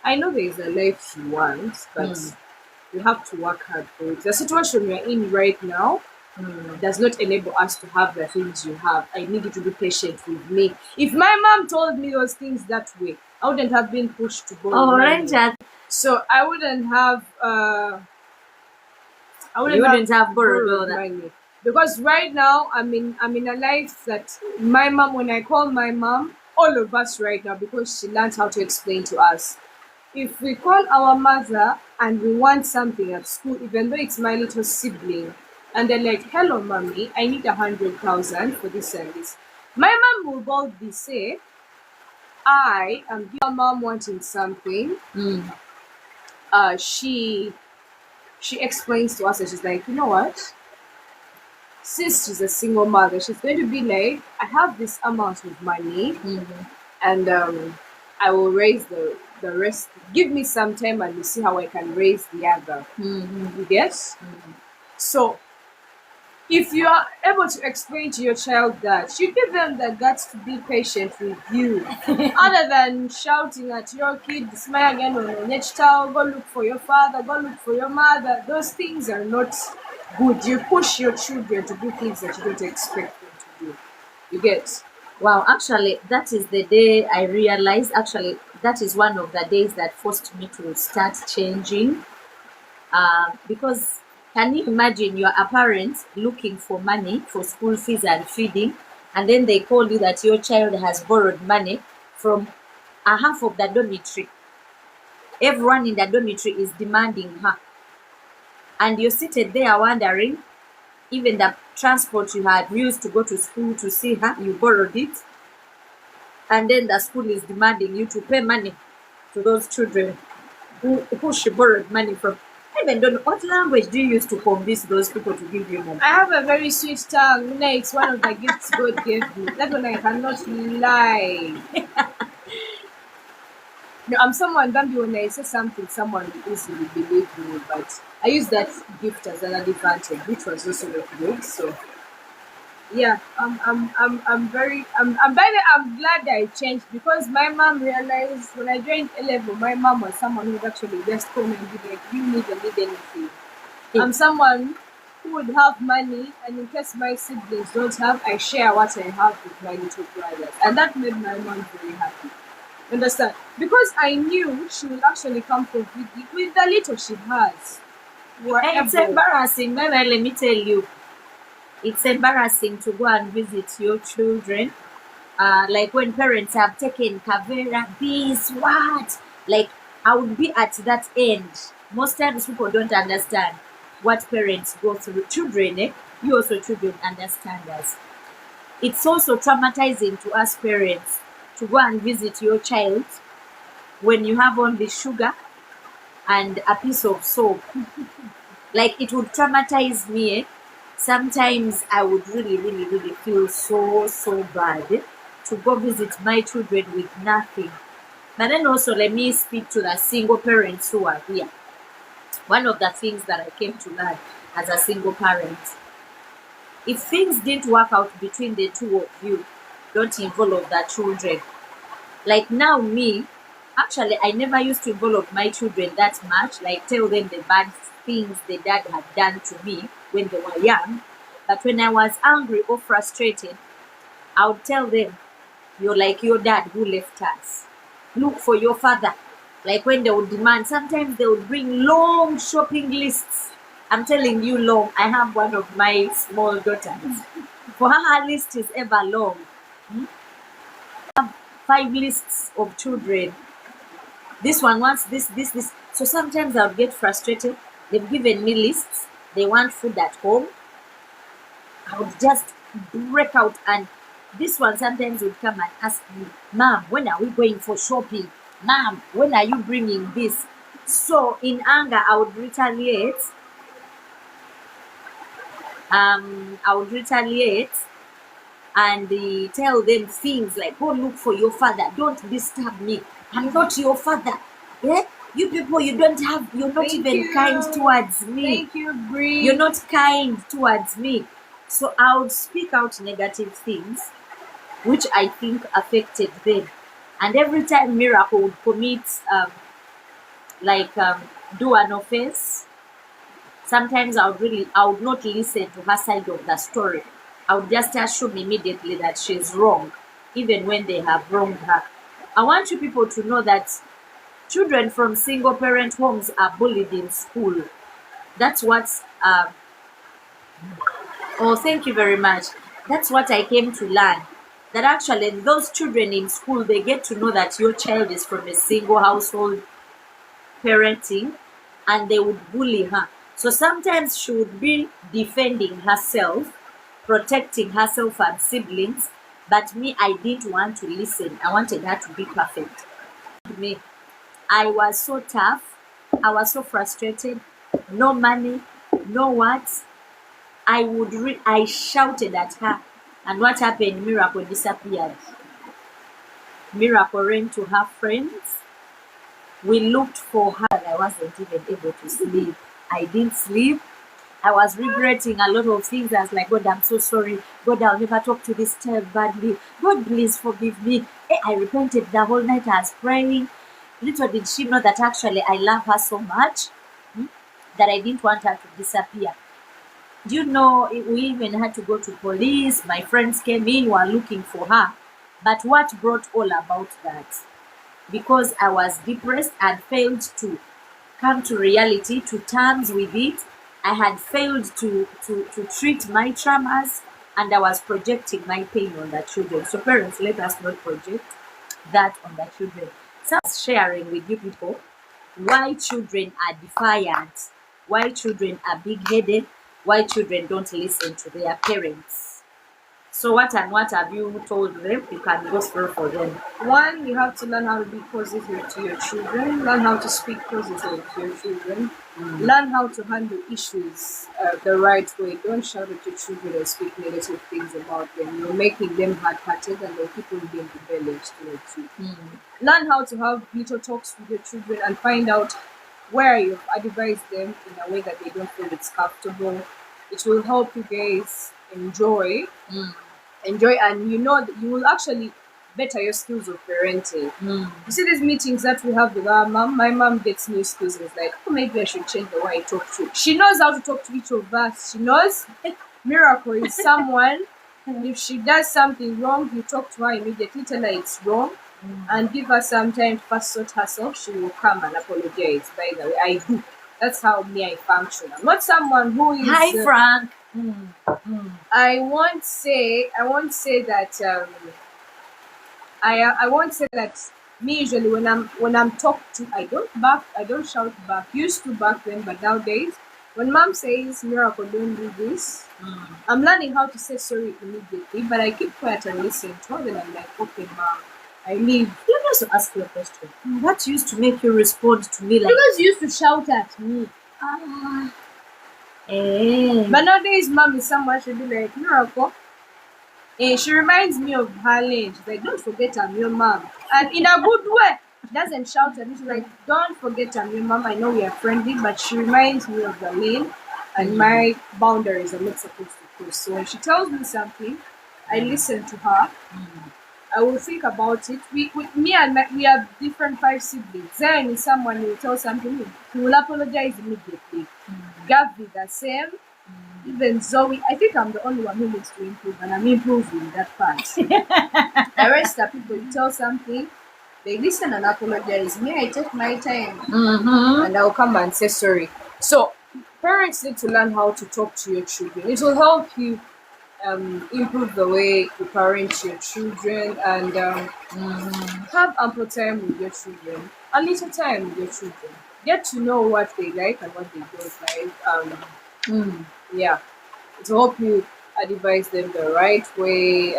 I know there is a life she wants, but we have to work hard for it. The situation we're in right now does not enable us to have the things you have. I need you to be patient with me. If my mom told me those things that way, I wouldn't have been pushed to borrow money. So I wouldn't have borrowed money. Because right now I'm in a life that my mom, when I call my mom, all of us right now, because she learned how to explain to us, if we call our mother and we want something at school, even though it's my little sibling, and they're like, hello mommy, I need 100,000 for this and this, my mom will boldly say, I am your mom wanting something. She explains to us and she's like, you know what? Since she's a single mother, she's going to be like, I have this amount of money, and I will raise the rest. Give me some time and we'll see how I can raise the other. You get? So if you are able to explain to your child that, you give them the guts to be patient with you, other than shouting at your kid, smile again on your next child, go look for your father, go look for your mother. Those things are not good. You push your children to do things that you don't expect them to do. You get? Wow, actually, that is the day I realized, that is one of the days that forced me to start changing. Because can you imagine you're a parent looking for money for school fees and feeding, and then they call you that your child has borrowed money from a half of the dormitory. Everyone in the dormitory is demanding her. And you're seated there wondering, even the transport you had used to go to school to see her, you borrowed it. And then the school is demanding you to pay money to those children who she borrowed money from. I even don't know, what language do you use to convince those people to give you money? I have a very sweet tongue. It's one of the gifts God gave me. That one I cannot lie. No, I'm someone, Bambi, when I say something, someone will easily believe me, but I use that gift as an advantage, which was also not good. So yeah, I'm glad I changed, because my mom realized when I joined A-level, my mom was someone who would actually just come and be like, you need anything. I'm someone who would have money, and in case my siblings don't have, I share what I have with my little brothers, and that made my mom very happy. Understand? Because I knew she will actually come for with the little she has. Hey, it's embarrassing. Maybe let me tell you, it's embarrassing to go and visit your children. Like when parents have taken Kavera, this, what? Like, I would be at that end. Most times people don't understand what parents go through. Children, you also children understand us. It's also traumatizing to us parents to go and visit your child when you have only sugar and a piece of soap. Like, it would traumatize me. Sometimes I would really, really feel so bad to go visit my children with nothing. But then also, let me speak to the single parents who are here. One of the things that I came to learn as a single parent, if things didn't work out between the two of you, don't involve the children. Like now, me, actually, I never used to involve my children that much, like tell them the bad things the dad had done to me when they were young. But when I was angry or frustrated, I would tell them, you're like your dad who left us. Look for your father. Like when they would demand, sometimes they would bring long shopping lists. I'm telling you long. I have one of my small daughters. For her list is ever long. 5 lists of children. This one wants this. So sometimes I would get frustrated. They've given me lists. They want food at home. I would just break out, and this one sometimes would come and ask me, Mom, when are we going for shopping? Mom, when are you bringing this? So in anger, I would retaliate. And tell them things like, go look for your father. Don't disturb me. I'm not your father. Yeah? You people, you're not even kind towards me. Thank you, Bree. You're not kind towards me. So I would speak out negative things, which I think affected them. And every time Miracle would commit, do an offense, sometimes I would not listen to her side of the story. I would just assume immediately that she's wrong, even when they have wronged her. I want you people to know that children from single parent homes are bullied in school. That's what's oh, thank you very much. That's what I came to learn. That actually those children in school, they get to know that your child is from a single household parenting, and they would bully her. So sometimes she would be defending herself, protecting herself and siblings, but me, I didn't want to listen. I wanted her to be perfect. Me, I was so tough. I was so frustrated. No money, no words. I shouted at her, and what happened? Miracle disappeared. Miracle ran to her friends. We looked for her. I wasn't even able to sleep. I didn't sleep. I was regretting a lot of things. I was like, God, I'm so sorry. God, I'll never talk to this child badly. God, please forgive me. I repented the whole night. I was praying. Little did she know that actually I love her so much that I didn't want her to disappear. Do you know, we even had to go to police. My friends came in, were looking for her. But what brought all about that? Because I was depressed and failed to come to reality, to terms with it. I had failed to treat my traumas, and I was projecting my pain on the children. So parents, let us not project that on the children. So I was sharing with you people why children are defiant, why children are big-headed, why children don't listen to their parents. So what have you told them? You can go through for them. One, you have to learn how to be positive to your children. Learn how to speak positive to your children. Learn how to handle issues the right way. Don't shout at your children or speak negative things about them. You're making them hard-hearted, and they'll keep on being rebellious towards you. Learn how to have little talks with your children and find out where you've advised them in a way that they don't feel it's comfortable. It will help you guys enjoy, and you know that you will actually better your skills of parenting. You see these meetings that we have with our mom. My mom gets new skills and is like, oh, maybe I should change the way I talk to. She knows how to talk to each of us. She knows Miracle is someone, if she does something wrong, you talk to her immediately, tell her it's wrong, and give her some time to first sort herself. She will come and apologize. By the way, I do. That's how I function. I'm not someone who is. Hi, Frank. I won't say that. I won't say that. Me usually when I'm talked to, I don't bark. I don't shout back. Used to back then, but nowadays, when mom says, Miracle, don't do this, I'm learning how to say sorry immediately. But I keep quiet and listen to her. Then I'm like, okay, mom, I leave. Let me also ask you a question. What used to make you respond to me like? Because you used to shout at me. But nowadays, mom is someone should be like, Miracle. She reminds me of her lane. She's like, don't forget I'm your mom. And in a good way. doesn't shout at me. She's like, don't forget I'm your mom. I know we are friendly, but she reminds me of the lane and my boundaries I'm not supposed to cross. So when she tells me something, I listen to her. I will think about it. Me and we have different 5 siblings. Then is someone who will tell something, he will apologize immediately. Gavi the same. Even Zoe, I think I'm the only one who needs to improve, and I'm improving that part. The rest of people, you tell something, they listen and apologize. Me, I take my time, and I'll come and say sorry. So, parents need to learn how to talk to your children. It will help you improve the way you parent your children and have ample time with your children, a little time with your children. Get to know what they like and what they don't like. Yeah, to help you advise them the right way,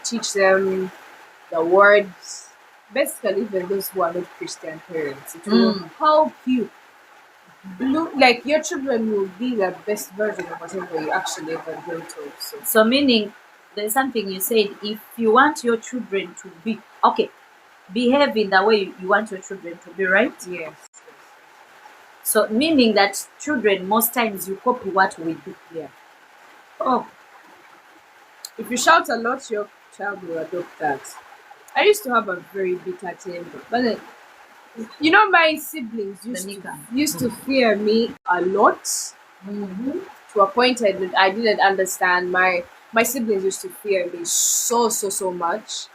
teach them the words. Basically, even those who are not Christian parents, it will help you. Like your children will be the best version of whatever you actually ever going to. So meaning there's something you said, if you want your children to be behave in the way you want your children to be, right? Yes. So meaning that children, most times you copy what we do. Yeah. Oh. If you shout a lot, your child will adopt that. I used to have a very bitter temper, but then, you know, my siblings used to fear me a lot. To a point I didn't understand. My siblings used to fear me so much.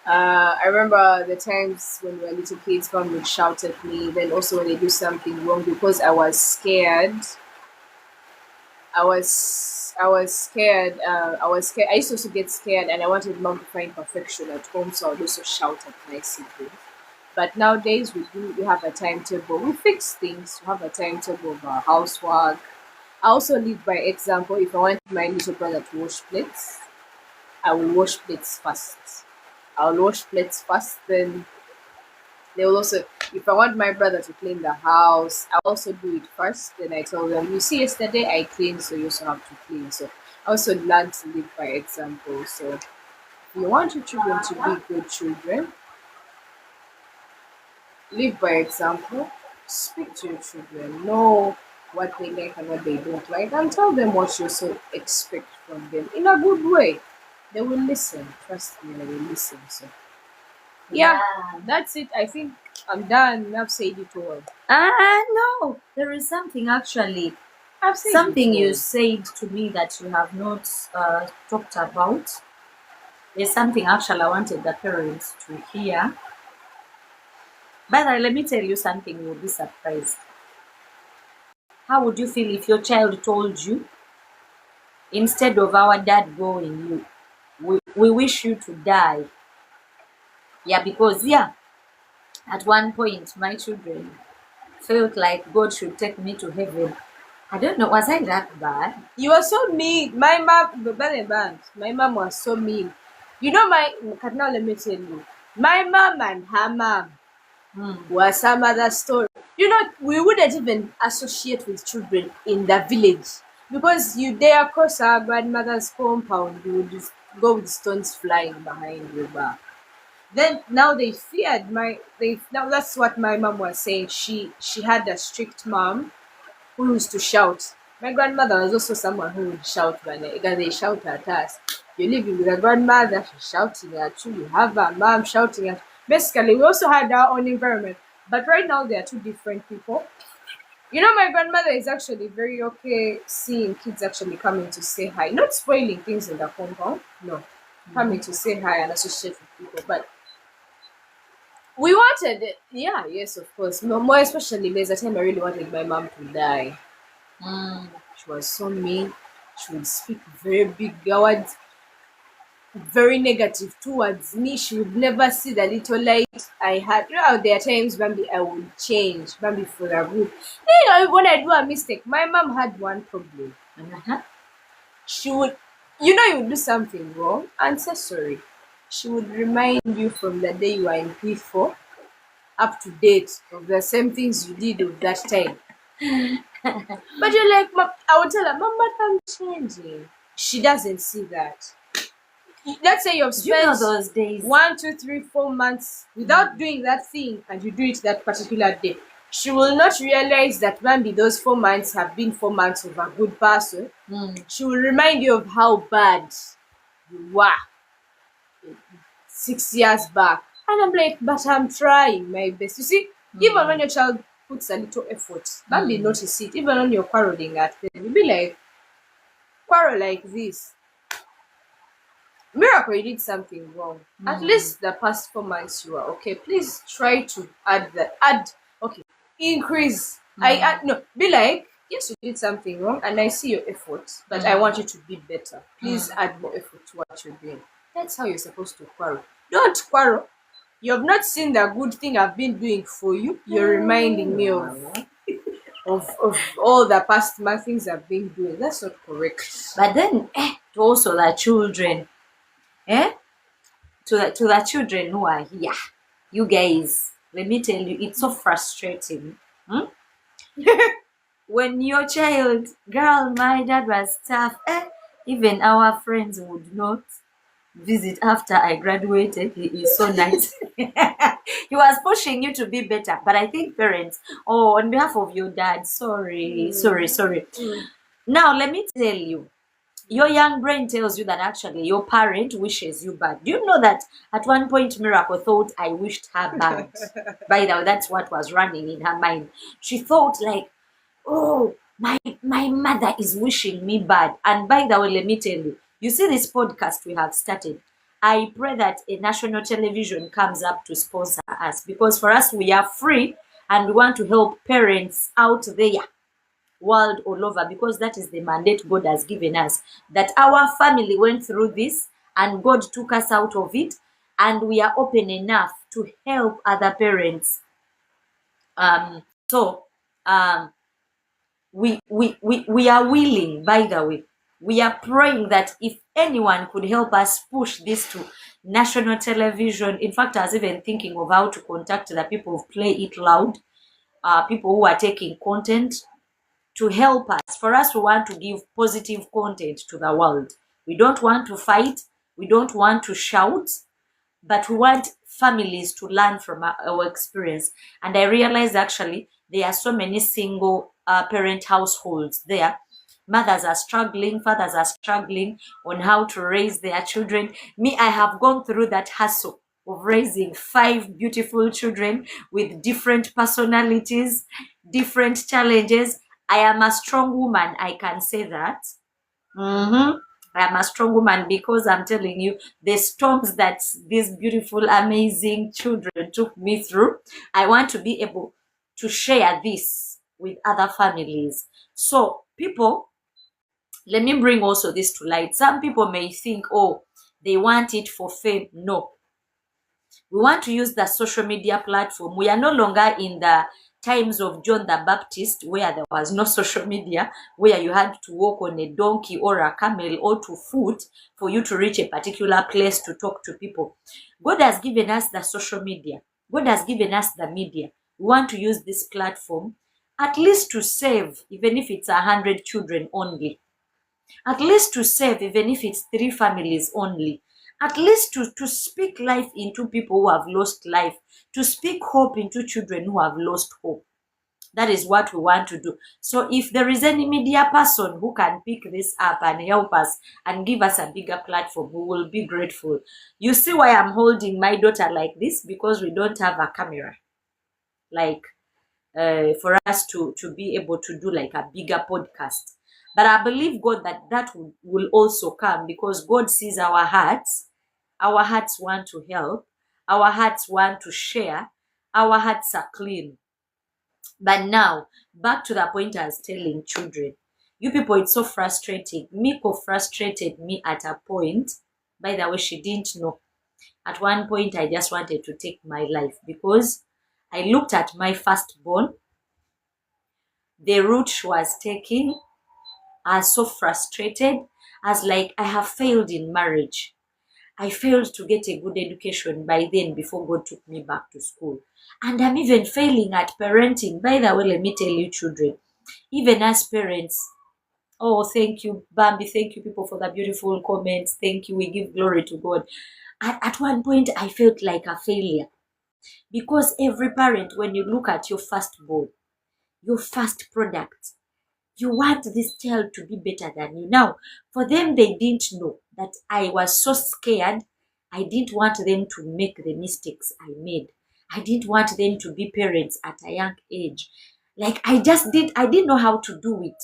I remember the times when we were little kids, mom would shout at me. Then also when they do something wrong, because I was scared. I was scared. I was scared. I used to also get scared, and I wanted mom to find perfection at home, so I would also shout at my siblings. But nowadays we have a timetable. We fix things. We have a timetable of our housework. I also lead by example. If I want my little brother to wash plates, I will wash plates first. I'll wash plates first, then they will also, if I want my brother to clean the house, I also do it first. Then I tell them, you see, yesterday I cleaned, so you also have to clean. So I also learn to live by example. So if you want your children to be good children, live by example, speak to your children, know what they like and what they don't like, and tell them what you also expect from them in a good way. They will listen. Trust me, they will listen. So yeah, that's it. I think I'm done. I've said it all. No, there is something actually. I've said something it all. You said to me that you have not talked about. There's something actually I wanted the parents to hear. But let me tell you something, you'll be surprised. How would you feel if your child told you, instead of our dad going, we wish you to die? Yeah, because at one point my children felt like God should take me to heaven. I don't know, was I that bad? You were so mean. My mom, my mom was so mean. You know, now let me tell you, my mom and her mom was some other story. You know, we wouldn't even associate with children in the village because you dare cross our grandmother's compound, you would just go with stones flying behind your back. Then now they feared now that's what my mom was saying. She had a strict mom who used to shout. My grandmother was also someone who would shout because they shout at us. You're living with a grandmother, she's shouting at you. You have a mom shouting at you. Basically, we also had our own environment. But right now, they are two different people. You know, my grandmother is actually very okay seeing kids actually coming to say hi. Not spoiling things in the compound, no. Coming to say hi and associate with people. But we wanted it. Yeah, yes, of course. More especially, there's a time I really wanted my mom to die. She was so mean. She would speak very big words, very negative towards me. She would never see the little light I had. You know, there are times, Bambi, I would change. Bambi for a good. You know, when I do a mistake, my mom had one problem. She would, you know, you would do something wrong and say sorry. She would remind you from the day you were in P4 up to date of the same things you did of that time. But you're like, Mom, I would tell her, Mom, but I'm changing. She doesn't see that. let's say you've You know spent those days. 1, 2, 3, 4 months without doing that thing, and you do it that particular day. She will not realize that maybe those 4 months have been 4 months of a good person. She will remind you of how bad you were 6 years back. And I'm like, but I'm trying my best. You see, even when your child puts a little effort, maybe notice it. Even when you're quarreling at them, you'll be like, quarrel like this. Miracle, you did something wrong. At least the past 4 months you are okay. Please try to increase. Be like, yes, you did something wrong and I see your efforts, but I want you to be better. Please add more effort to what you're doing. That's how you're supposed to quarrel. Don't quarrel. You have not seen the good thing I've been doing for you. You're reminding me of all the past month things I've been doing. That's not correct. But then, to also the children, to the children who are here, you guys, let me tell you, it's so frustrating. When your child, girl, my dad was tough. Even our friends would not visit after I graduated. He is so nice. He was pushing you to be better. But I think parents, on behalf of your dad, sorry. Now, let me tell you, your young brain tells you that actually your parent wishes you bad. Do you know that at one point Miracle thought I wished her bad? By the way, that's what was running in her mind. She thought like, oh, my mother is wishing me bad. And by the way, let me tell you, you see this podcast we have started. I pray that a national television comes up to sponsor us, because for us, we are free and we want to help parents out there, world all over, because that is the mandate God has given us, that our family went through this and God took us out of it, and we are open enough to help other parents. We are willing, by the way. We are praying that if anyone could help us push this to national television. In fact, I was even thinking of how to contact the people who Play It Loud, people who are taking content to help us. For us, we want to give positive content to the world. We don't want to fight. We don't want to shout, but we want families to learn from our experience. And I realized actually there are so many single parent households there. Mothers are struggling, fathers are struggling on how to raise their children. Me, I have gone through that hassle of raising 5 beautiful children with different personalities, different challenges. I am a strong woman, I can say that. I am a strong woman because I'm telling you, the storms that these beautiful, amazing children took me through, I want to be able to share this with other families. So, people, let me bring also this to light. Some people may think, oh, they want it for fame. No. We want to use the social media platform. We are no longer in the times of John the Baptist, where there was no social media, where you had to walk on a donkey or a camel or to foot for you to reach a particular place to talk to people. God has given us the social media. God has given us the media. We want to use this platform at least to save, even if it's 100 children only. At least to save, even if it's 3 families only. At least to speak life into people who have lost life. To speak hope into children who have lost hope. That is what we want to do. So if there is any media person who can pick this up and help us and give us a bigger platform, we will be grateful. You see why I'm holding my daughter like this? Because we don't have a camera. Like, for us to be able to do like a bigger podcast. But I believe God that will also come, because God sees our hearts. Our hearts want to help. Our hearts want to share. Our hearts are clean. But now, back to the point I was telling children. You people, it's so frustrating. Miko frustrated me at a point. By the way, she didn't know. At one point, I just wanted to take my life, because I looked at my firstborn. The route she was taking, I was so frustrated. I was like, I have failed in marriage. I failed to get a good education by then before God took me back to school. And I'm even failing at parenting. By the way, let me tell you, children, even as parents, Oh, thank you, Bambi. Thank you, people, for the beautiful comments. Thank you. We give glory to God. At one point, I felt like a failure because every parent, when you look at your firstborn, your first product, you want this child to be better than you. Now, for them, they didn't know that I was so scared. I didn't want them to make the mistakes I made. I didn't want them to be parents at a young age. Like I didn't know how to do it.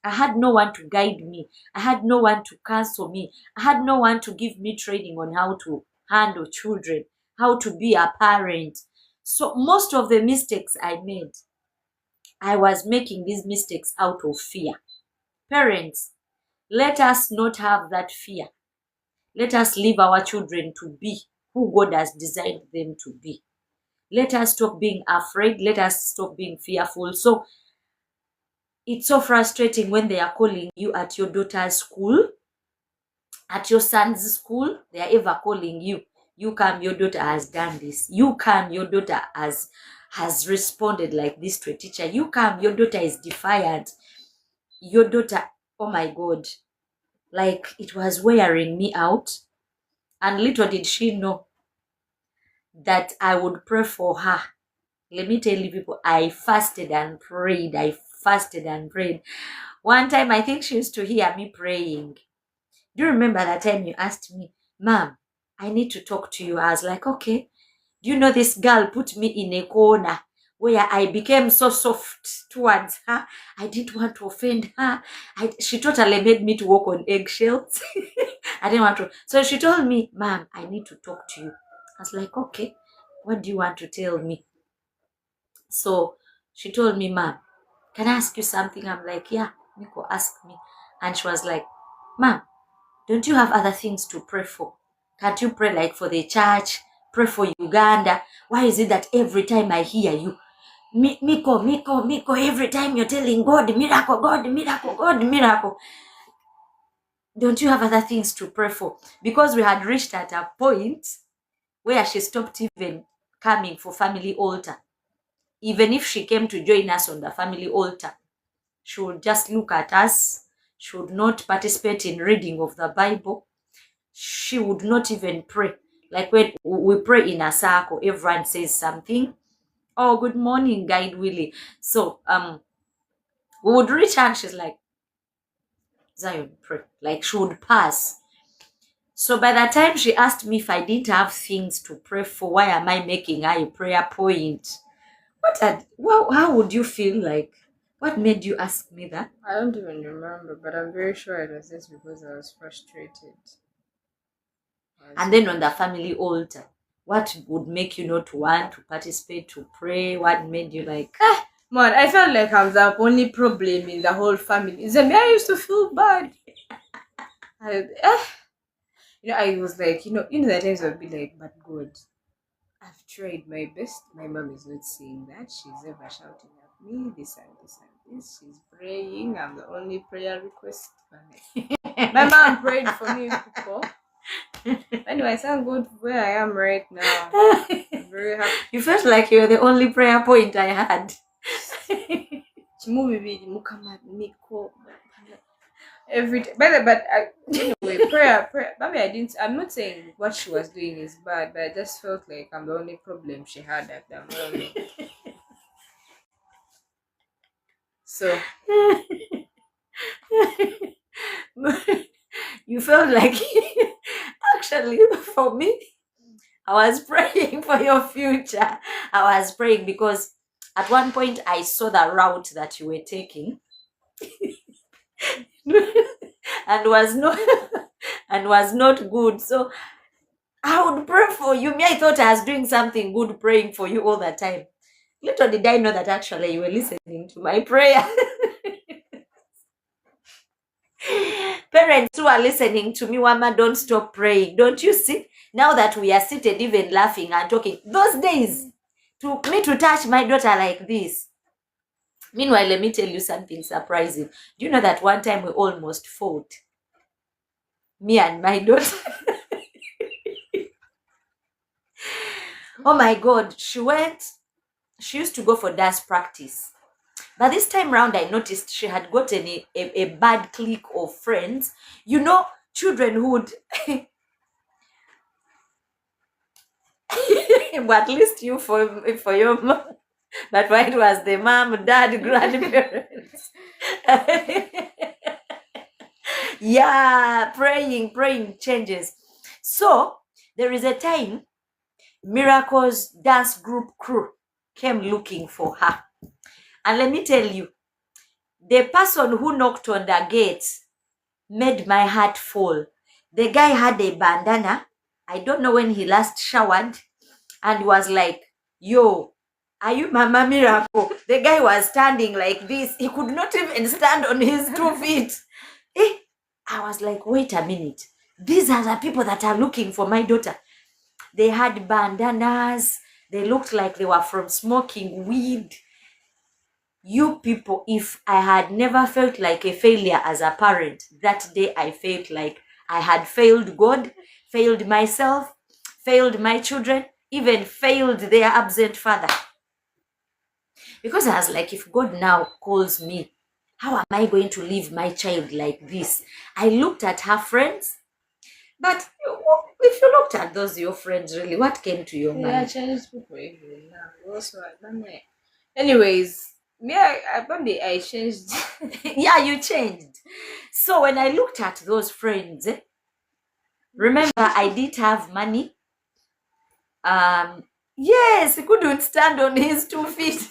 I had no one to guide me. I had no one to counsel me. I had no one to give me training on how to handle children, how to be a parent. So most of the mistakes I made, I was making these mistakes out of fear. Parents, let us not have that fear. Let us leave our children to be who God has designed them to be. Let us stop being afraid. Let us stop being fearful. So it's so frustrating when they are calling you at your daughter's school, at your son's school. They are ever calling you. You come, your daughter has done this. You come, your daughter has responded like this to a teacher. You come, your daughter is defiant. Your daughter, oh my God, like it was wearing me out. And little did she know that I would pray for her. Let me tell you, people, I fasted and prayed. I fasted and prayed. One time, I think she used to hear me praying. Do you remember that time you asked me, Mom, I need to talk to you? I was like, okay. Do you know this girl put me in a corner where I became so soft towards her? I didn't want to offend her. She totally made me to walk on eggshells. I didn't want to. So she told me, Mom, I need to talk to you. I was like, okay, what do you want to tell me? So she told me, Mom, can I ask you something? I'm like, yeah, Miko, ask me. And she was like, Mom, don't you have other things to pray for? Can't you pray like for the church? Pray for Uganda? Why is it that every time I hear you, Miko, every time you're telling God, miracle, God, miracle, God, miracle. Don't you have other things to pray for? Because we had reached at a point where she stopped even coming for family altar. Even if she came to join us on the family altar, she would just look at us. She would not participate in reading of the Bible. She would not even pray. Like when we pray in a circle, everyone says something. Oh, good morning, Guide Willie. So we would reach her and she's like, Zion, pray. Like she would pass. So by the time she asked me if I didn't have things to pray for, why am I making her a prayer point? How would you feel like? What made you ask me that? I don't even remember, but I'm very sure it was just because I was frustrated. And then on the family altar, what would make you not want to participate, to pray? What made you like? Man, I felt like I'm the only problem in the whole family. I used to feel bad. I was like, the times I'd be like, but God, I've tried my best. My mom is not seeing that. She's ever shouting at me, this and this and this. She's praying. I'm the only prayer request. My mom prayed for me before. Anyway, I thank God where I am right now. I'm very happy. You felt like you were the only prayer point I had. Every day. But anyway, prayer. I'm not saying what she was doing is bad, but I just felt like I'm the only problem she had at that moment. So you felt like actually for me, I was praying for your future. I was praying because at one point I saw the route that you were taking. and was not good. So I would pray for you. I thought I was doing something good praying for you all the time. Little did I know that actually you were listening to my prayer. Parents who are listening to me, Wama, don't stop praying. Don't you see? Now that we are seated, even laughing and talking, those days, to touch my daughter like this. Meanwhile, let me tell you something surprising. Do you know that one time we almost fought? Me and my daughter. Oh my God, she used to go for dance practice. But this time round, I noticed she had gotten a bad clique of friends. You know, children who would... But at least you for your mom. But why it was the mom, dad, grandparents. Yeah, praying changes. So there is a time Miracle's dance group crew came looking for her. And let me tell you, the person who knocked on the gate made my heart fall. The guy had a bandana. I don't know when he last showered, and was like, yo, are you Mama Miracle? The guy was standing like this. He could not even stand on his 2 feet. I was like, wait a minute. These are the people that are looking for my daughter. They had bandanas. They looked like they were from smoking weed. You people, if I had never felt like a failure as a parent, that day I felt like I had failed God, failed myself, failed my children, even failed their absent father. Because I was like, if God now calls me, how am I going to leave my child like this? I looked at her friends, but if you looked at those your friends, really, what came to your mind? Yeah, Chinese people even now. Also, anyways, I changed. Yeah, you changed. So when I looked at those friends, remember I did have money. Yes, he couldn't stand on his 2 feet.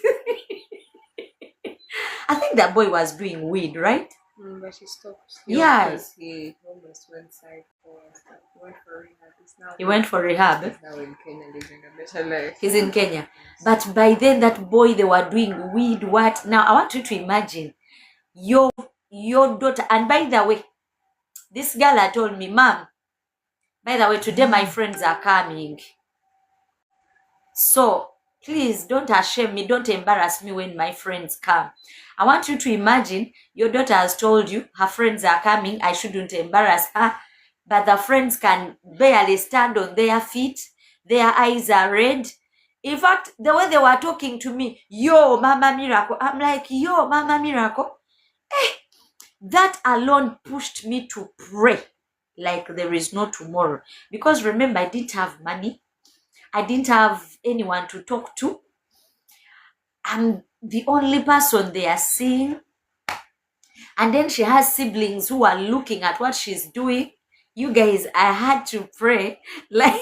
I think that boy was doing weed, right? But he stopped. Yeah. Because he almost went for rehab. He went for rehab. He's now in Kenya, living a better life. He's in Kenya. But by then, that boy, they were doing weed. What? Now, I want you to imagine your daughter. And by the way, this girl had told me, Mom, by the way, today my friends are coming. So, please don't shame me. Don't embarrass me when my friends come. I want you to imagine your daughter has told you her friends are coming. I shouldn't embarrass her. But the friends can barely stand on their feet. Their eyes are red. In fact, the way they were talking to me, yo, Mama Miracle. I'm like, yo, Mama Miracle. That alone pushed me to pray like there is no tomorrow. Because remember, I didn't have money. I didn't have anyone to talk to. I'm the only person they are seeing. And then she has siblings who are looking at what she's doing. You guys, I had to pray like,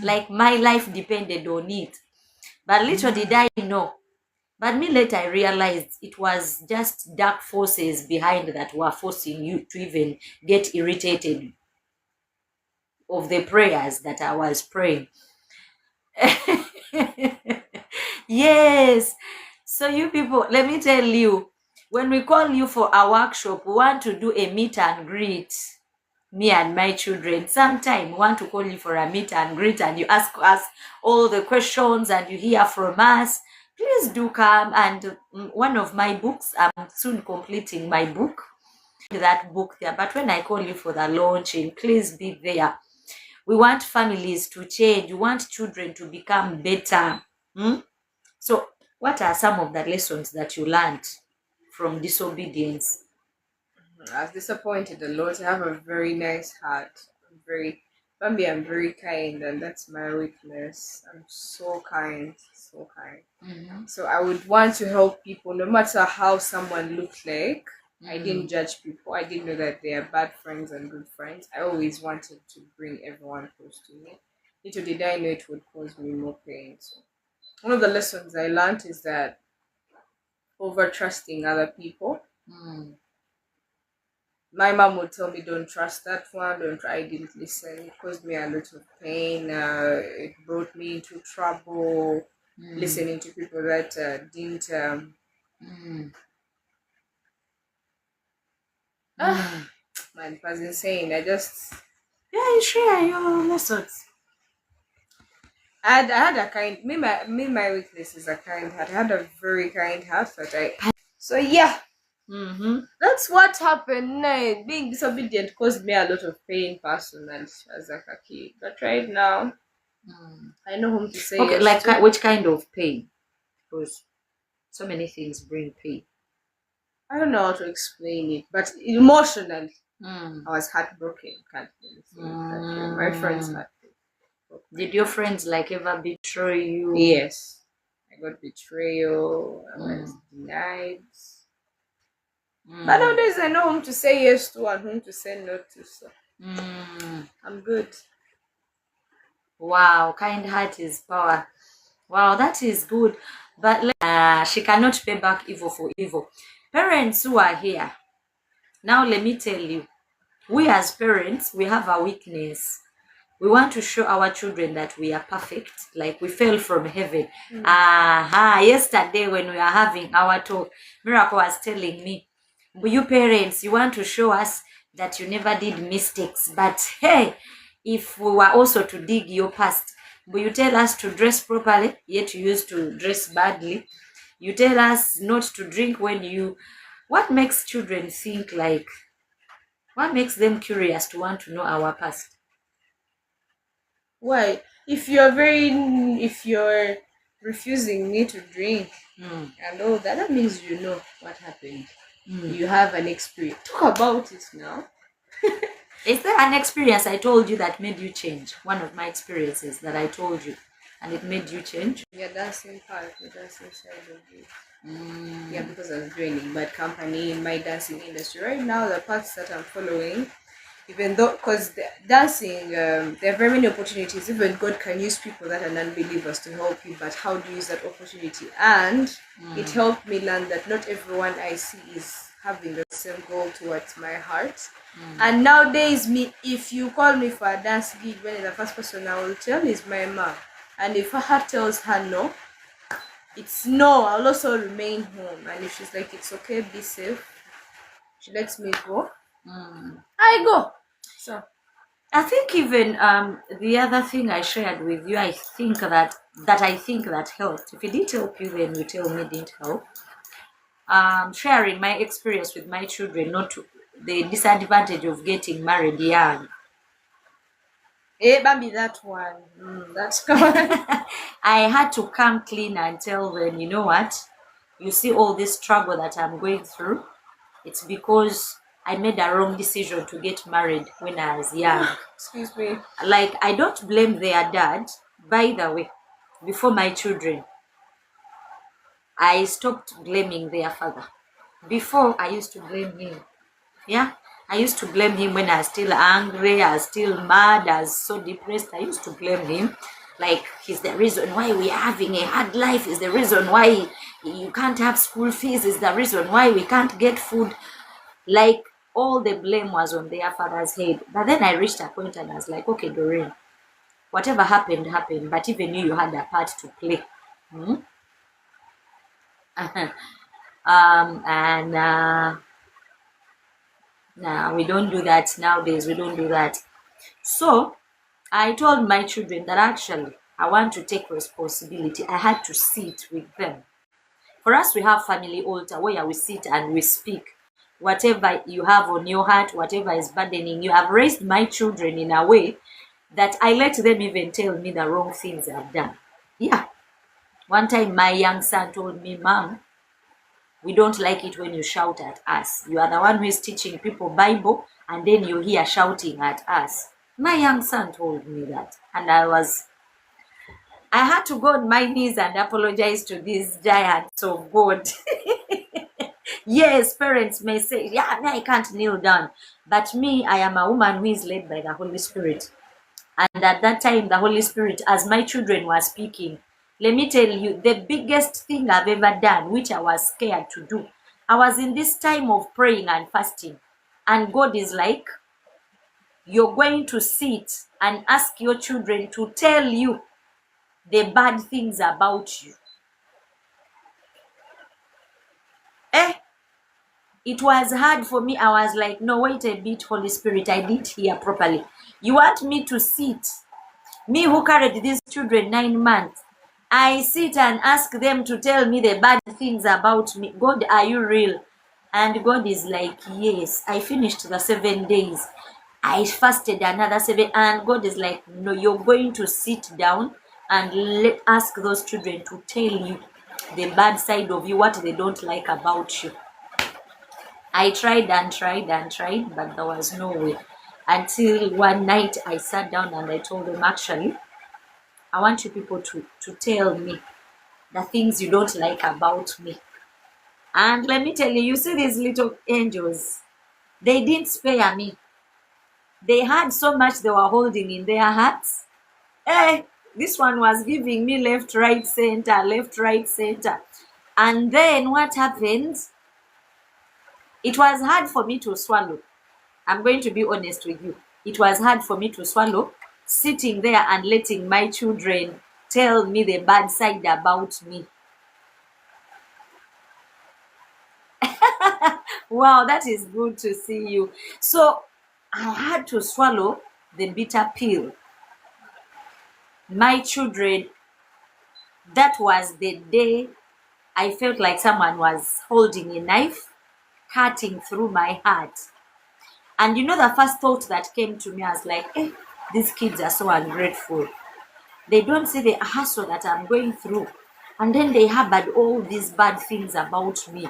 like my life depended on it. But little did I know. But me later I realized it was just dark forces behind that were forcing you to even get irritated of the prayers that I was praying. Yes. So you people, let me tell you, when we call you for a workshop, we want to do a meet and greet. Me and my children. Sometime we want to call you for a meet and greet and you ask us all the questions and you hear from us. Please do come. And one of my books, I'm soon completing my book. That book there. But when I call you for the launching, please be there. We want families to change. We want children to become better. So what are some of the lessons that you learned from disobedience? I was disappointed a lot. I have a very nice heart. I'm very kind, and that's my weakness. I'm so kind, so kind. Mm-hmm. So I would want to help people, no matter how someone looked like. I didn't judge people. I didn't know that they are bad friends and good friends. I always wanted to bring everyone close to me. Little did I know it would cause me more pain. So one of the lessons I learned is that over trusting other people. My mom would tell me, don't trust that one, I didn't listen. It caused me a lot of pain. It brought me into trouble. Listening to people that didn't man, it was insane. You share your lessons. I had a kind, my weakness is a kind heart. I had a very kind heart so yeah. That's what happened. Being disobedient caused me a lot of pain personally as a kid. But right now, I know whom to say. Okay, yes like to. which kind of pain? Because So many things bring pain. I don't know how to explain it, but emotionally, I was heartbroken. Can't really say it. My friends had. Did your friends like ever betray you? Yes, I got betrayal. I was denied. But nowadays I know whom to say yes to and whom to say no to. So I'm good. Wow, kind heart is power. Wow, that is good. But she cannot pay back evil for evil. Parents who are here, now let me tell you, we as parents, we have a weakness. We want to show our children that we are perfect, like we fell from heaven. Yesterday when we are having our talk, Miracle was telling me, you parents, you want to show us that you never did mistakes. But hey, if we were also to dig your past, but you tell us to dress properly, yet you used to dress badly. You tell us not to drink when you... What makes children think like... What makes them curious to want to know our past? Why? If you're refusing me to drink and all that, that means you know what happened. You have an experience. Talk about it now. Is there an experience I told you that made you change? One of my experiences that I told you and it made you change? Yeah, dancing part, the dancing side of it. Yeah, because I was joining bad company in my dancing industry. Right now, the paths that I'm following, even though, because dancing, there are very many opportunities. Even God can use people that are non-believers to help you, but how do you use that opportunity? And it helped me learn that not everyone I see is having the same goal towards my heart. And nowadays, if you call me for a dance gig, when the first person I will tell is my mom. And if her heart tells her no, it's no. I'll also remain home. And if she's like, it's okay, be safe, she lets me go, I go. So I think even the other thing I shared with you, I think that helped. If it didn't help you, then you tell me it didn't help. Sharing my experience with my children, not to, the disadvantage of getting married young. Bambi, that one. That's I had to come clean and tell them, you know what? You see all this struggle that I'm going through? It's because I made a wrong decision to get married when I was young. Excuse me. Like, I don't blame their dad. By the way, before my children, I stopped blaming their father. Before, I used to blame him. Yeah? I used to blame him when I was still angry, I was still mad, I was so depressed. I used to blame him. Like, he's the reason why we're having a hard life, is the reason why you can't have school fees, is the reason why we can't get food. Like, all the blame was on their father's head. But then I reached a point and I was like, okay, Doreen, whatever happened, happened. But even you had a part to play. Nah, we don't do that nowadays. We don't do that. So I told my children that actually I want to take responsibility. I had to sit with them. For us, we have family altar where we sit and we speak. Whatever you have on your heart, whatever is burdening you. I've raised my children in a way that I let them even tell me the wrong things I've done. Yeah. One time my young son told me, Mom, we don't like it when you shout at us. You are the one who is teaching people Bible and then you hear shouting at us. My young son told me that. And I had to go on my knees and apologize to these giants of God. Yes, parents may say, yeah, I can't kneel down. But me, I am a woman who is led by the Holy Spirit. And at that time, the Holy Spirit, as my children were speaking, let me tell you, the biggest thing I've ever done, which I was scared to do, I was in this time of praying and fasting. And God is like, you're going to sit and ask your children to tell you the bad things about you. It was hard for me. I was like, no, wait a bit, Holy Spirit, I didn't hear properly. You want me to sit? Me who carried these children 9 months, I sit and ask them to tell me the bad things about me. God, are you real? And God is like, yes. I finished the 7 days. I fasted another 7. And God is like, no, you're going to sit down and ask those children to tell you the bad side of you, what they don't like about you. I tried and tried and tried, but there was no way. Until one night I sat down and I told them, actually, I want you people to tell me the things you don't like about me. And let me tell you, you see these little angels, they didn't spare me. They had so much they were holding in their hearts. Hey, this one was giving me left, right, center, left, right, center. And then what happened? It was hard for me to swallow. I'm going to be honest with you. It was hard for me to swallow, sitting there and letting my children tell me the bad side about me. Wow, that is good to see you. So I had to swallow the bitter pill. My children, that was the day I felt like someone was holding a knife, cutting through my heart. And you know, the first thought that came to me, I was like, these kids are so ungrateful. They don't see the hassle that I'm going through. And then they harbored all these bad things about me.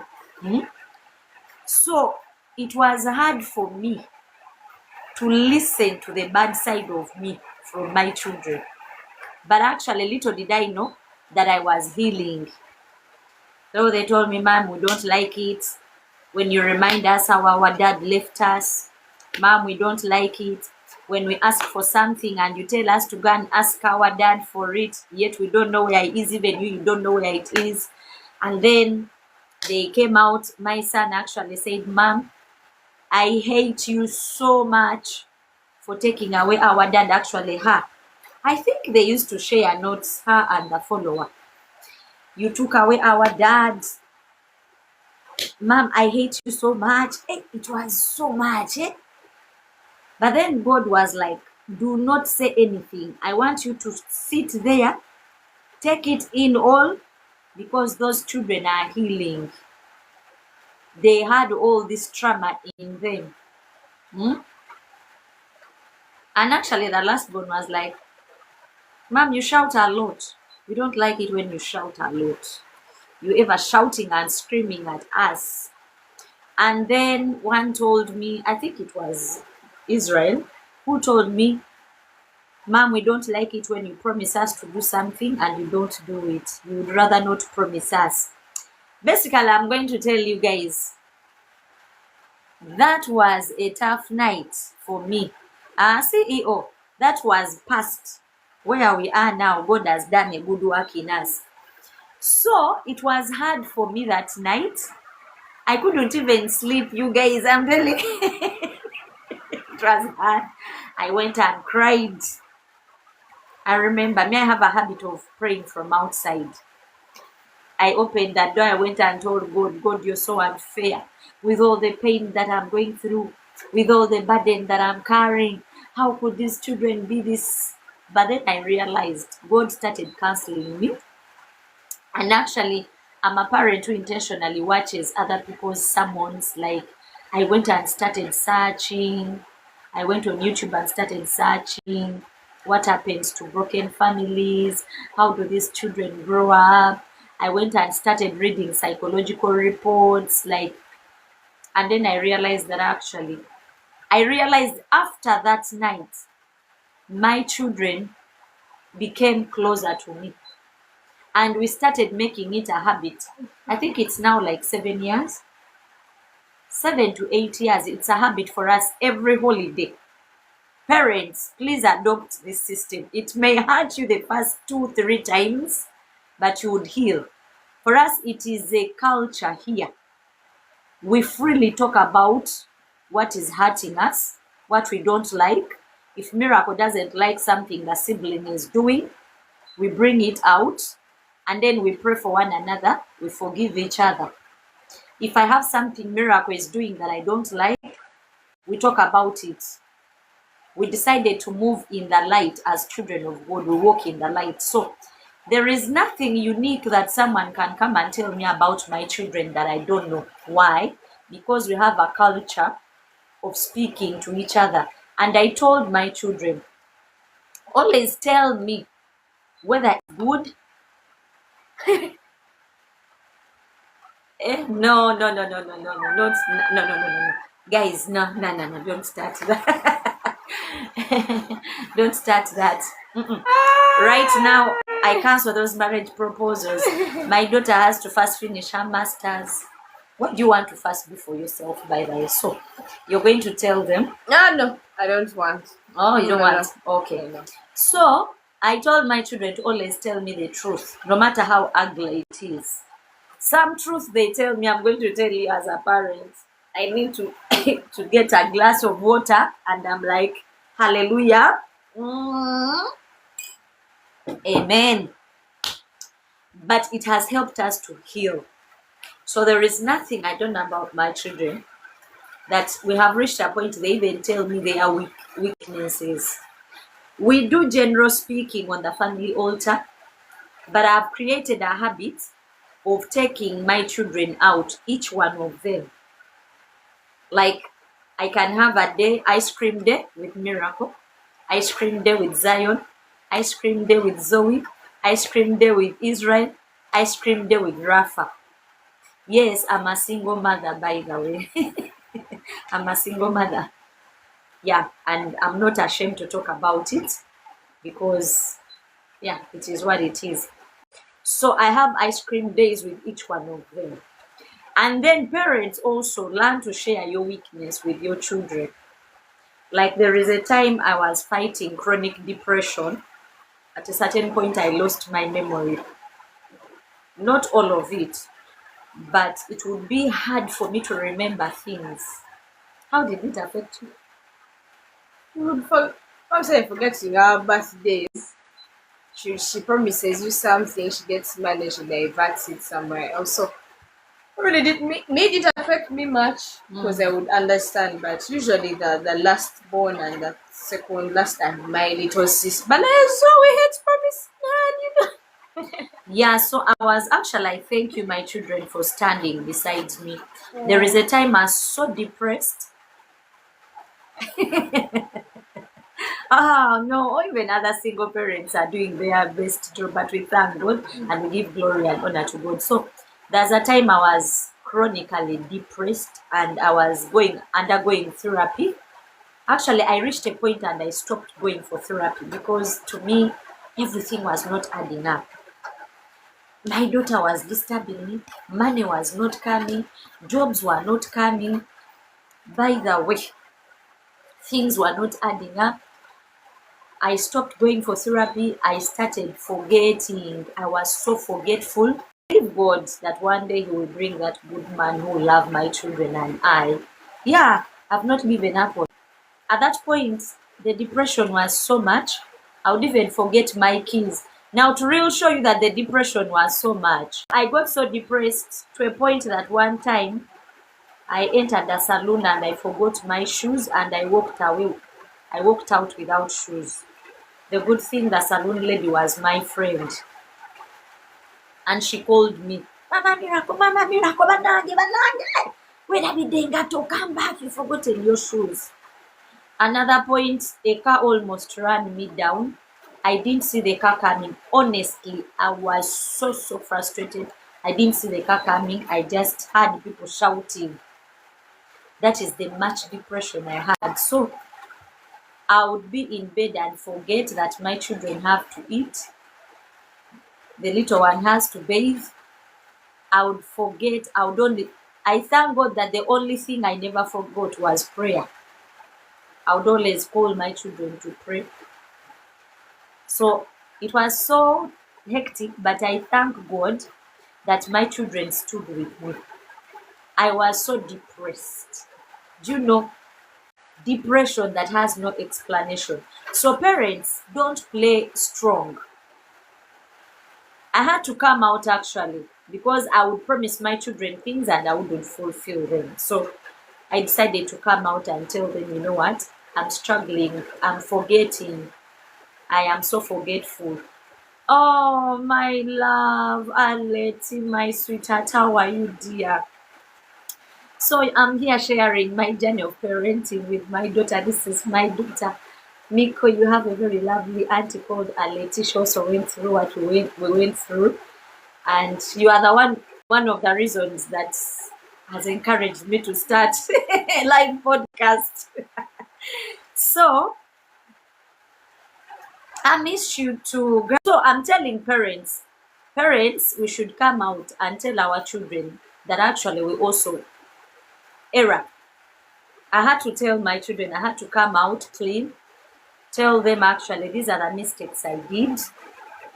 So it was hard for me to listen to the bad side of me from my children. But actually, little did I know that I was healing. So they told me, Mom, we don't like it when you remind us how our dad left us. Mom, we don't like it when we ask for something and you tell us to go and ask our dad for it, yet we don't know where it is, even you don't know where it is. And then they came out. My son actually said, Mom, I hate you so much for taking away our dad. Actually, her. I think they used to share notes, her and the follower. You took away our dad. Mom, I hate you so much. It was so much. But then God was like, do not say anything. I want you to sit there, take it in all, because those children are healing. They had all this trauma in them. And actually, the last one was like, Mom, you shout a lot. We don't like it when you shout a lot. You ever shouting and screaming at us. And then one told me, I think it was Israel, who told me, Mom, we don't like it when you promise us to do something and you don't do it. You would rather not promise us. Basically, I'm going to tell you guys, that was a tough night for me. CEO, that was past. Where we are now, God has done a good work in us. So it was hard for me that night. I couldn't even sleep, you guys. I'm telling you. It was hard. I went and cried. I remember, I have a habit of praying from outside. I opened that door. I went and told God, God, you're so unfair. With all the pain that I'm going through, with all the burden that I'm carrying, how could these children be this? But then I realized God started counseling me. And actually, I'm a parent who intentionally watches other people's sermons. Like, I went and started searching. I went on YouTube and started searching what happens to broken families. How do these children grow up? I went and started reading psychological reports. And then I realized that actually, after that night, my children became closer to me. And we started making it a habit. I think it's now like 7 years. 7 to 8 years. It's a habit for us every holiday. Parents, please adopt this system. It may hurt you the first 2-3 times, but you would heal. For us, it is a culture here. We freely talk about what is hurting us, what we don't like. If Miracle doesn't like something the sibling is doing, we bring it out. And then we pray for one another. We forgive each other. If I have something Miracle is doing that I don't like, we talk about it. We decided to move in the light as children of God. We walk in the light. So there is nothing unique that someone can come and tell me about my children that I don't know. Why? Because we have a culture of speaking to each other. And I told my children, always tell me whether it's good No, no, no, no, no, no, no, no, no, no, no, no, no. Guys, no, no, no, no, don't start that. Don't start that. Mm-mm. Right now, I cancel those marriage proposals. My daughter has to first finish her master's. What do you want to first do for yourself, by the way? So, you're going to tell them? No, I don't want. Oh, you don't No, want? no. Okay. No. So, I told my children to always tell me the truth, no matter how ugly it is. Some truth they tell me, I'm going to tell you as a parent. I need to to get a glass of water, and I'm like, hallelujah. Amen. But it has helped us to heal. So there is nothing I don't know about my children that we have reached a point they even tell me they are weaknesses. We do general speaking on the family altar, but I've created a habit of taking my children out, each one of them. Like, I can have a day, ice cream day with Miracle, ice cream day with Zion, ice cream day with Zoe, ice cream day with Israel, ice cream day with Rafa. Yes, I'm a single mother, by the way. I'm a single mother. Yeah, and I'm not ashamed to talk about it because, yeah, it is what it is. So I have ice cream days with each one of them. And then parents also learn to share your weakness with your children. Like, there is a time I was fighting chronic depression. At a certain point, I lost my memory. Not all of it, but it would be hard for me to remember things. How did it affect you? I'm saying forgetting her birthdays. She promises you something, she gets money, she diverts it somewhere else. So really did made it affect me much because I would understand, but usually the last born and the second last and mine, it was this, but so we had promise, man, you know. Yeah, so I was actually, I thank you, my children, for standing beside me. There is a time I was so depressed. No, even other single parents are doing their best to, but we thank God and we give glory and honor to God. So there's a time I was chronically depressed and I was undergoing therapy. Actually, I reached a point and I stopped going for therapy because to me, everything was not adding up. My daughter was disturbing me, money was not coming, jobs were not coming. By the way, things were not adding up. I stopped going for therapy. I started forgetting. I was so forgetful. I believe God that one day He will bring that good man who will love my children and I. Yeah, I've not given up on. At that point, the depression was so much, I would even forget my keys. Now, to really show you that the depression was so much, I got so depressed to a point that one time I entered a salon and I forgot my shoes and I walked away. I walked out without shoes. The good thing, the salon lady was my friend. And she called me, Mama Miracle, banange. When I be denga to come back, you forgotten your shoes. Another point, a car almost ran me down. I didn't see the car coming. Honestly, I was so frustrated. I didn't see the car coming. I just heard people shouting. That is the much depression I had. So I would be in bed and forget that my children have to eat. The little one has to bathe. I would forget. I thank God that the only thing I never forgot was prayer. I would always call my children to pray. So it was so hectic, but I thank God that my children stood with me. I was so depressed. Do you know? Depression that has no explanation. So parents, don't play strong. I had to come out actually because I would promise my children things and I wouldn't fulfill them. So I decided to come out and tell them, you know what? I'm struggling. I'm forgetting. I am so forgetful. Oh, my love, Aleti, my sweetheart, how are you, dear? So I'm here sharing my journey of parenting with my daughter. This is my daughter, Miko. You have a very lovely auntie called Aleti. She also went through what we went through. And you are the one one of the reasons that has encouraged me to start a live podcast. So I miss you too. So I'm telling parents, we should come out and tell our children that actually we also error. I had to tell my children, I had to come out clean, tell them actually these are the mistakes I did.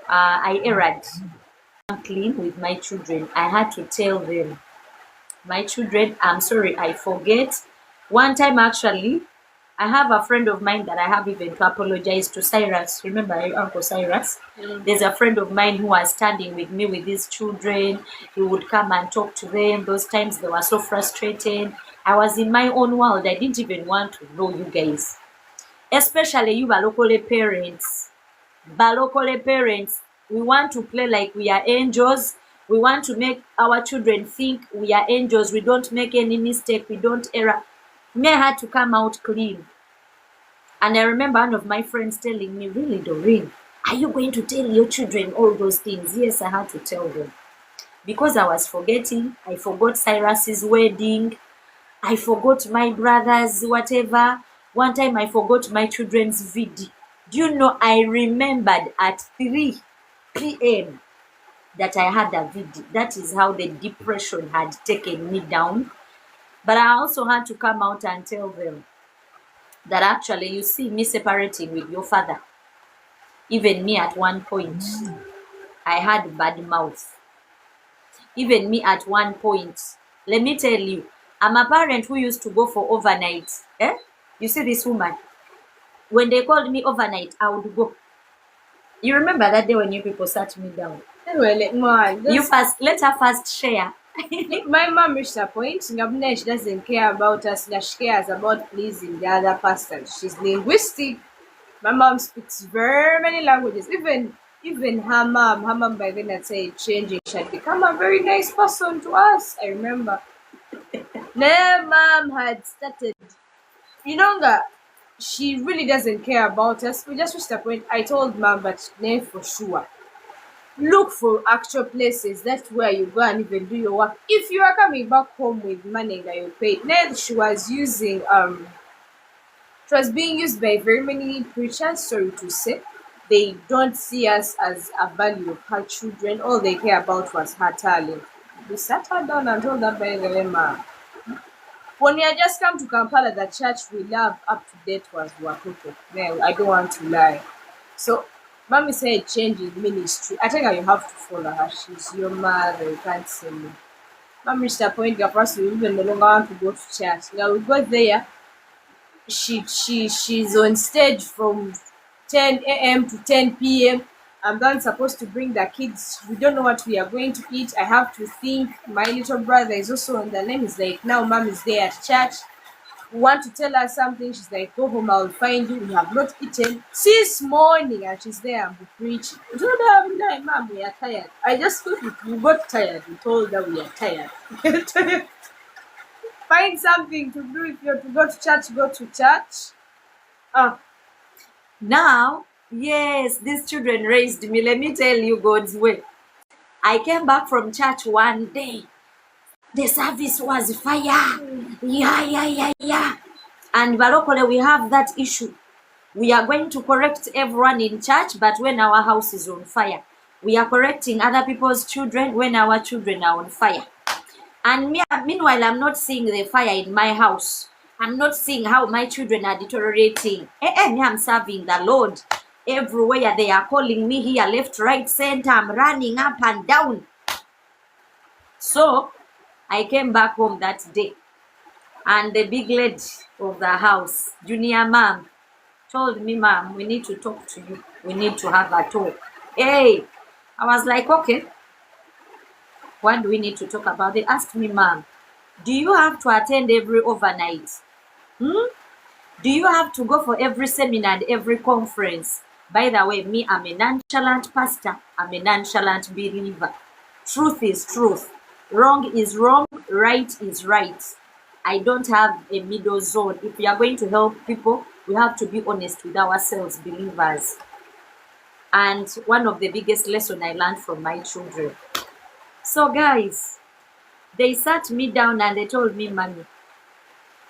I erred. I'm clean with my children. I had to tell them, my children, I'm sorry, I forget. One time actually, I have a friend of mine that I have even to apologize to, Cyrus. Remember Uncle Cyrus? There's a friend of mine who was standing with me with his children. He would come and talk to them. Those times they were so frustrated. I was in my own world. I didn't even want to know you guys. Especially you Balokole parents. Balokole parents, we want to play like we are angels. We want to make our children think we are angels. We don't make any mistake. We don't error. Me, I had to come out clean. And I remember one of my friends telling me, really, Doreen, are you going to tell your children all those things? Yes, I had to tell them. Because I was forgetting. I forgot Cyrus's wedding. I forgot my brother's whatever. One time I forgot my children's video. Do you know, I remembered at 3 p.m. that I had a video. That is how the depression had taken me down. But I also had to come out and tell them that actually, you see me separating with your father. Even me at one point, I had bad mouth. Even me at one point, let me tell you, I'm a parent who used to go for overnight. You see this woman? When they called me overnight, I would go. You remember that day when you people sat me down? You first, let her first share. My mom reached a point, she doesn't care about us, she cares about pleasing the other pastors. She's linguistic. My mom speaks very many languages. Even her mom by then I'd say changing. She had become a very nice person to us. I remember. My mom had started, she really doesn't care about us. We just reached a point. I told mom, but no, for sure, look for actual places. That's where you go and even do your work. If you are coming back home with money that you paid, then she was using it was being used by very many preachers, sorry to say. They don't see us as a value of her children. All they care about was her talent. We sat her down and told her, by the way, ma, when you just come to Kampala, the church we love up to date was Watoto. No, I don't want to lie. So mommy said change in ministry. I think you have to follow her. She's your mother. You can't say me. Mom reached a point where perhaps we even no longer want to go to church. Now we got there. She's on stage from 10 a.m. to 10 p.m. I'm then supposed to bring the kids. We don't know what we are going to eat. I have to think. My little brother is also on the line. He's like, now mom is there at church. We want to tell her something. She's like, go home, I'll find you. We have not eaten since morning, and she's there and preaching. I told her, no, mom, we are tired. I just thought we got tired. We told her we are tired. Find something to do. If you're to go to church, go to church. Now, yes, these children raised me. Let me tell you God's way. I came back from church one day. The service was fire. Yeah. And Balokole, we have that issue. We are going to correct everyone in church, but when our house is on fire, we are correcting other people's children when our children are on fire. And meanwhile, I'm not seeing the fire in my house. I'm not seeing how my children are deteriorating. I'm serving the Lord. Everywhere they are calling me here, left, right, center. I'm running up and down. So I came back home that day. And the big lady of the house, junior mom, told me, mom, we need to talk to you. We need to have a talk. Hey, I was like, okay. What do we need to talk about? They asked me, mom, do you have to attend every overnight? Do you have to go for every seminar and every conference? By the way, me, I'm a nonchalant pastor. I'm a nonchalant believer. Truth is truth. Wrong is wrong. Right is right. I don't have a middle zone. If we are going to help people, we have to be honest with ourselves, believers. And one of the biggest lessons I learned from my children, So guys, they sat me down and they told me, "Mommy,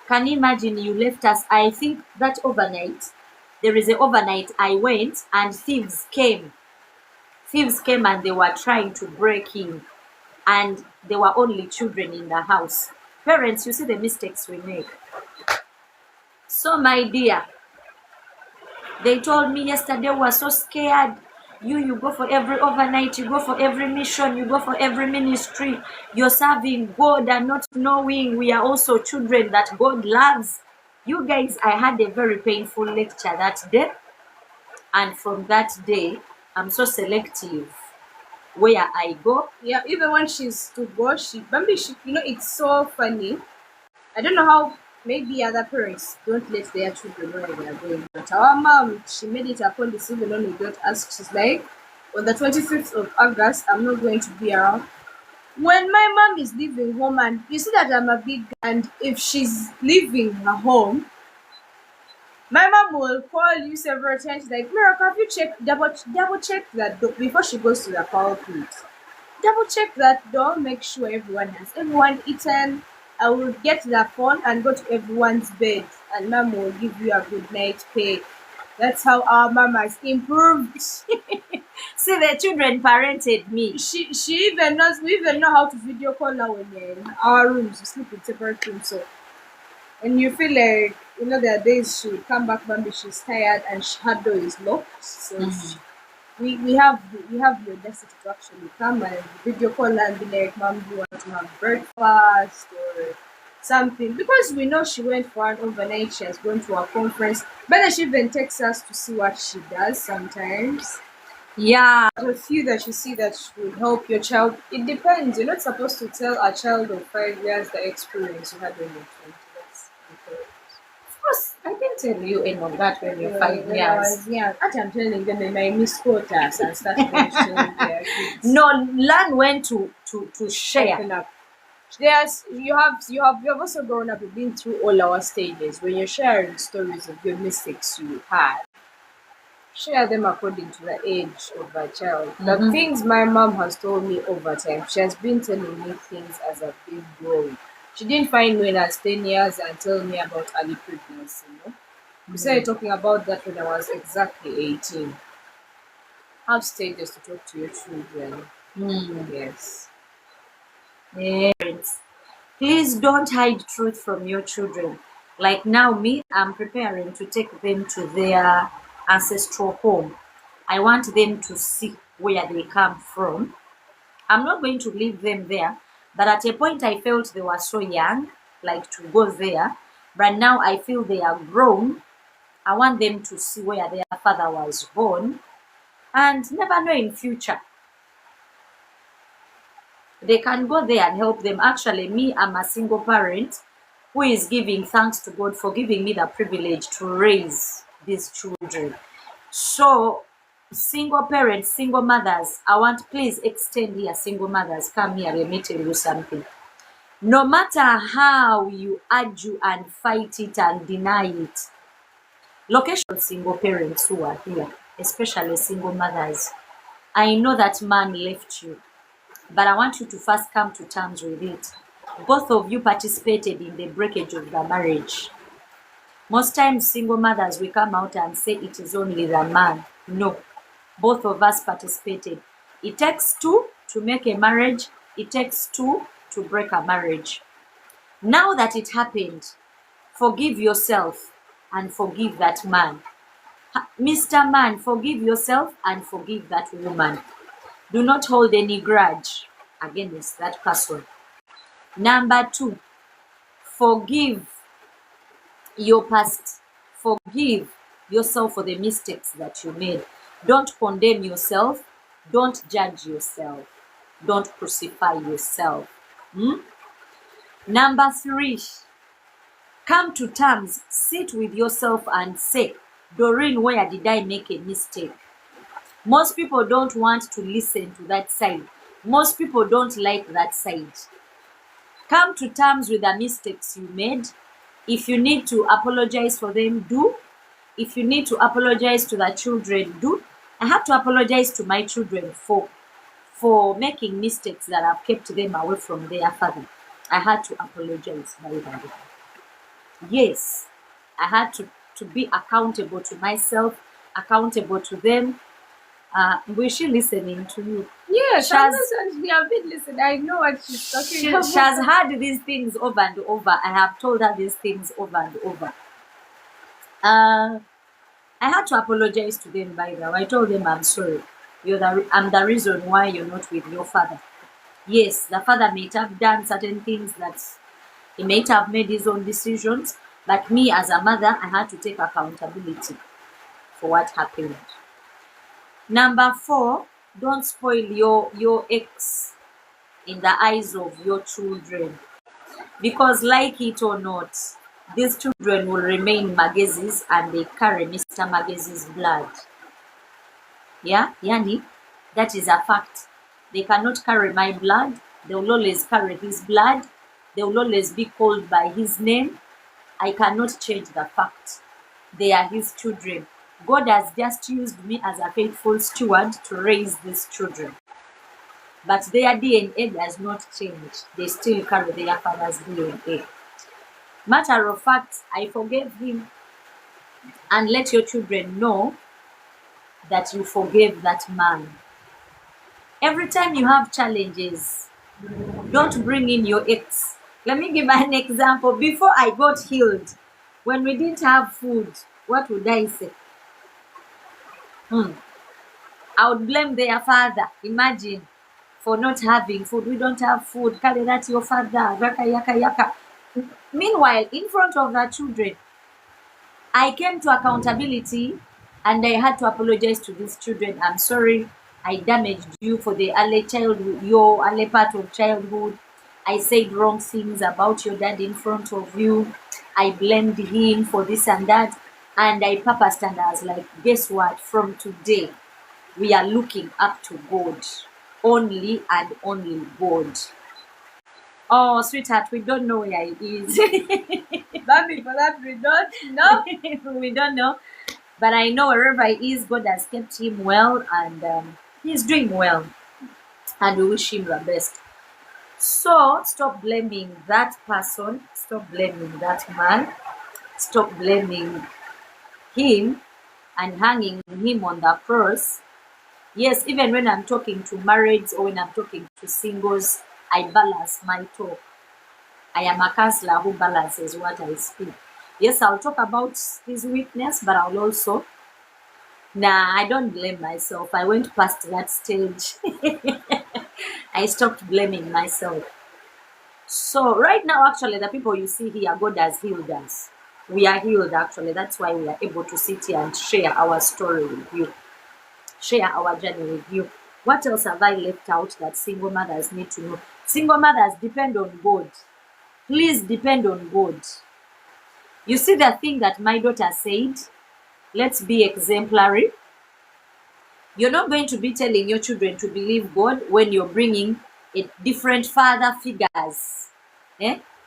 can you imagine you left us?" I think that overnight, there is an overnight I went and thieves came. Thieves came and they were trying to break in, and there were only children in the house. Parents, you see the mistakes we make. So my dear, they told me yesterday we were so scared. You go for every overnight, you go for every mission, you go for every ministry. You're serving God and not knowing we are also children that God loves. You guys, I had a very painful lecture that day. And from that day, I'm so selective where I go. Yeah, even when she's to go, maybe it's so funny. I don't know how maybe other parents don't let their children know where they are going. But our mom, she made it a point this even when we got asked, she's like, on the 25th of August, I'm not going to be around. When my mom is leaving home, and you see that I'm a big, and if she's leaving her home, my mom will call you several times, like, Miracle, have you checked, double check that door before she goes to the power plant. Double check that door, make sure everyone eaten. I will get the phone and go to everyone's bed, and mom will give you a good night pay. That's how our mom has improved. See, the children parented me. She even knows, we even know how to video call now when you're in our rooms. We sleep in separate rooms, so when you feel like, there are days she would come back, maybe she's tired and her door is locked. So we have the audacity to actually come and video call her and be like, Mom, do you want to have breakfast or something? Because we know she went for an overnight, she has gone to a conference. But then she even texts us to see what she does sometimes. Yeah. A few that you see that will help your child. It depends. You're not supposed to tell a child of 5 years the experience you had when you're 20. Of course, I can tell you any of that when you're 5 When I years. was young, I'm telling them they might misquote us and start mentioning their kids. No, learn when to share. Open up. Yes, you have also grown up. You've been through all our stages. When you're sharing stories of your mistakes you had, share them according to the age of the child. The things my mom has told me over time, she has been telling me things as I've been growing. She didn't find me when I was 10 years and tell me about early pregnancy. We started talking about that when I was exactly 18. Have stages to talk to your children. Yes. Parents, please don't hide truth from your children. Like now, me, I'm preparing to take them to their ancestral home. I want them to see where they come from. I'm not going to leave them there, but at a point I felt they were so young, like to go there. But now I feel they are grown. I want them to see where their father was born, and never know in future they can go there and help them. Actually, me, I'm a single parent who is giving thanks to God for giving me the privilege to raise these children. So, single parents, single mothers, I want, please extend here, single mothers, come here, let me tell you something. No matter how you argue and fight it and deny it, location single parents who are here, especially single mothers, I know that man left you, but I want you to first come to terms with it. Both of you participated in the breakage of the marriage. Most times, single mothers, we come out and say it is only the man. No, both of us participated. It takes two to make a marriage. It takes two to break a marriage. Now that it happened, forgive yourself and forgive that man. Mr. Man, forgive yourself and forgive that woman. Do not hold any grudge against that person. Number 2, forgive your past. Forgive yourself for the mistakes that you made. Don't condemn yourself. Don't judge yourself. Don't crucify yourself. Number 3, come to terms. Sit with yourself and say, Doreen, where did I make a mistake? Most people don't want to listen to that side. Most people don't like that side. Come to terms with the mistakes you made. If you need to apologize for them, do. If you need to apologize to the children, do. I have to apologize to my children for for making mistakes that have kept them away from their father. I had to apologize, by the way. Yes, I had to be accountable to myself, accountable to them. Was she listening to you? Yes, I'm listening. We have been listening. I know what she's talking about. She has heard these things over and over. I have told her these things over and over. I had to apologize to them, by the way. I told them I'm sorry. I'm the reason why you're not with your father. Yes, the father may have done certain things that he may have made his own decisions, but me as a mother, I had to take accountability for what happened. Number 4, don't spoil your ex in the eyes of your children. Because like it or not, these children will remain Magezis and they carry Mr. Magezi's blood. Yeah, Yani, that is a fact. They cannot carry my blood. They will always carry his blood. They will always be called by his name. I cannot change the fact. They are his children. God has just used me as a faithful steward to raise these children. But their DNA does not change. They still carry their father's DNA. Matter of fact, I forgave him. And let your children know that you forgave that man. Every time you have challenges, don't bring in your ex. Let me give an example. Before I got healed, when we didn't have food, what would I say? I would blame their father. Imagine, for not having food. We don't have food. Kale, that's your father. Yaka, yaka, yaka. Meanwhile, in front of the children, I came to accountability and I had to apologize to these children. I'm sorry. I damaged you for the early childhood, your early part of childhood. I said wrong things about your dad in front of you. I blamed him for this and that. And I purposed and I was like, guess what? From today, we are looking up to God. Only and only God. Oh, sweetheart, we don't know where he is. Baby, for that we don't know. We don't know. But I know wherever he is, God has kept him well and he's doing well. And we wish him the best. So, stop blaming that person. Stop blaming that man. Stop blaming him and hanging him on the cross. Yes, even when I'm talking to marrieds or when I'm talking to singles, I balance my talk. I am a counselor who balances what I speak. Yes, I'll talk about his weakness, but I'll also... I don't blame myself. I went past that stage. I stopped blaming myself. So right now, actually, the people you see here, God has healed us. We are healed, actually. That's why we are able to sit here and share our story with you. Share our journey with you. What else have I left out that single mothers need to know? Single mothers, depend on God. Please depend on God. You see the thing that my daughter said? Let's be exemplary. You're not going to be telling your children to believe God when you're bringing different father figures.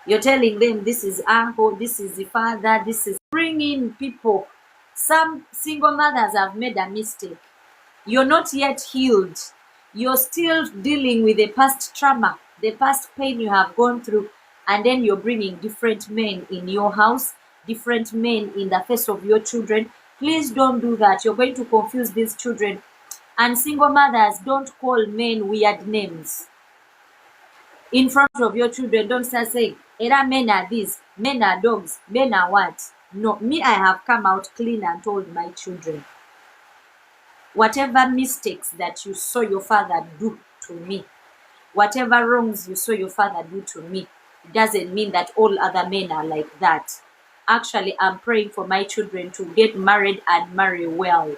You're telling them this is uncle, this is the father, this is bringing people. Some single mothers have made a mistake. You're not yet healed. You're still dealing with the past trauma, the past pain you have gone through, and then you're bringing different men in your house, different men in the face of your children. Please don't do that. You're going to confuse these children. And single mothers, don't call men weird names in front of your children. Don't start saying, "Era men are this, men are dogs, men are what?" No, me, I have come out clean and told my children, whatever mistakes that you saw your father do to me, whatever wrongs you saw your father do to me, doesn't mean that all other men are like that. Actually, I'm praying for my children to get married and marry well.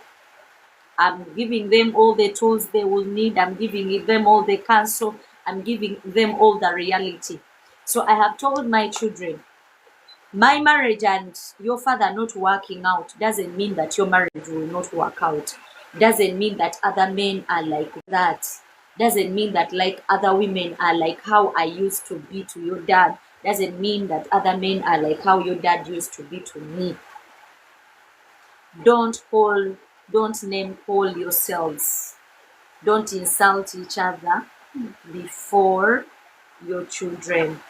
I'm giving them all the tools they will need. I'm giving them all the counsel. I'm giving them all the reality. So I have told my children, my marriage and your father not working out doesn't mean that your marriage will not work out. Doesn't mean that other men are like that. Doesn't mean that like other women are like how I used to be to your dad. Doesn't mean that other men are like how your dad used to be to me. Don't name call yourselves. Don't insult each other before your children.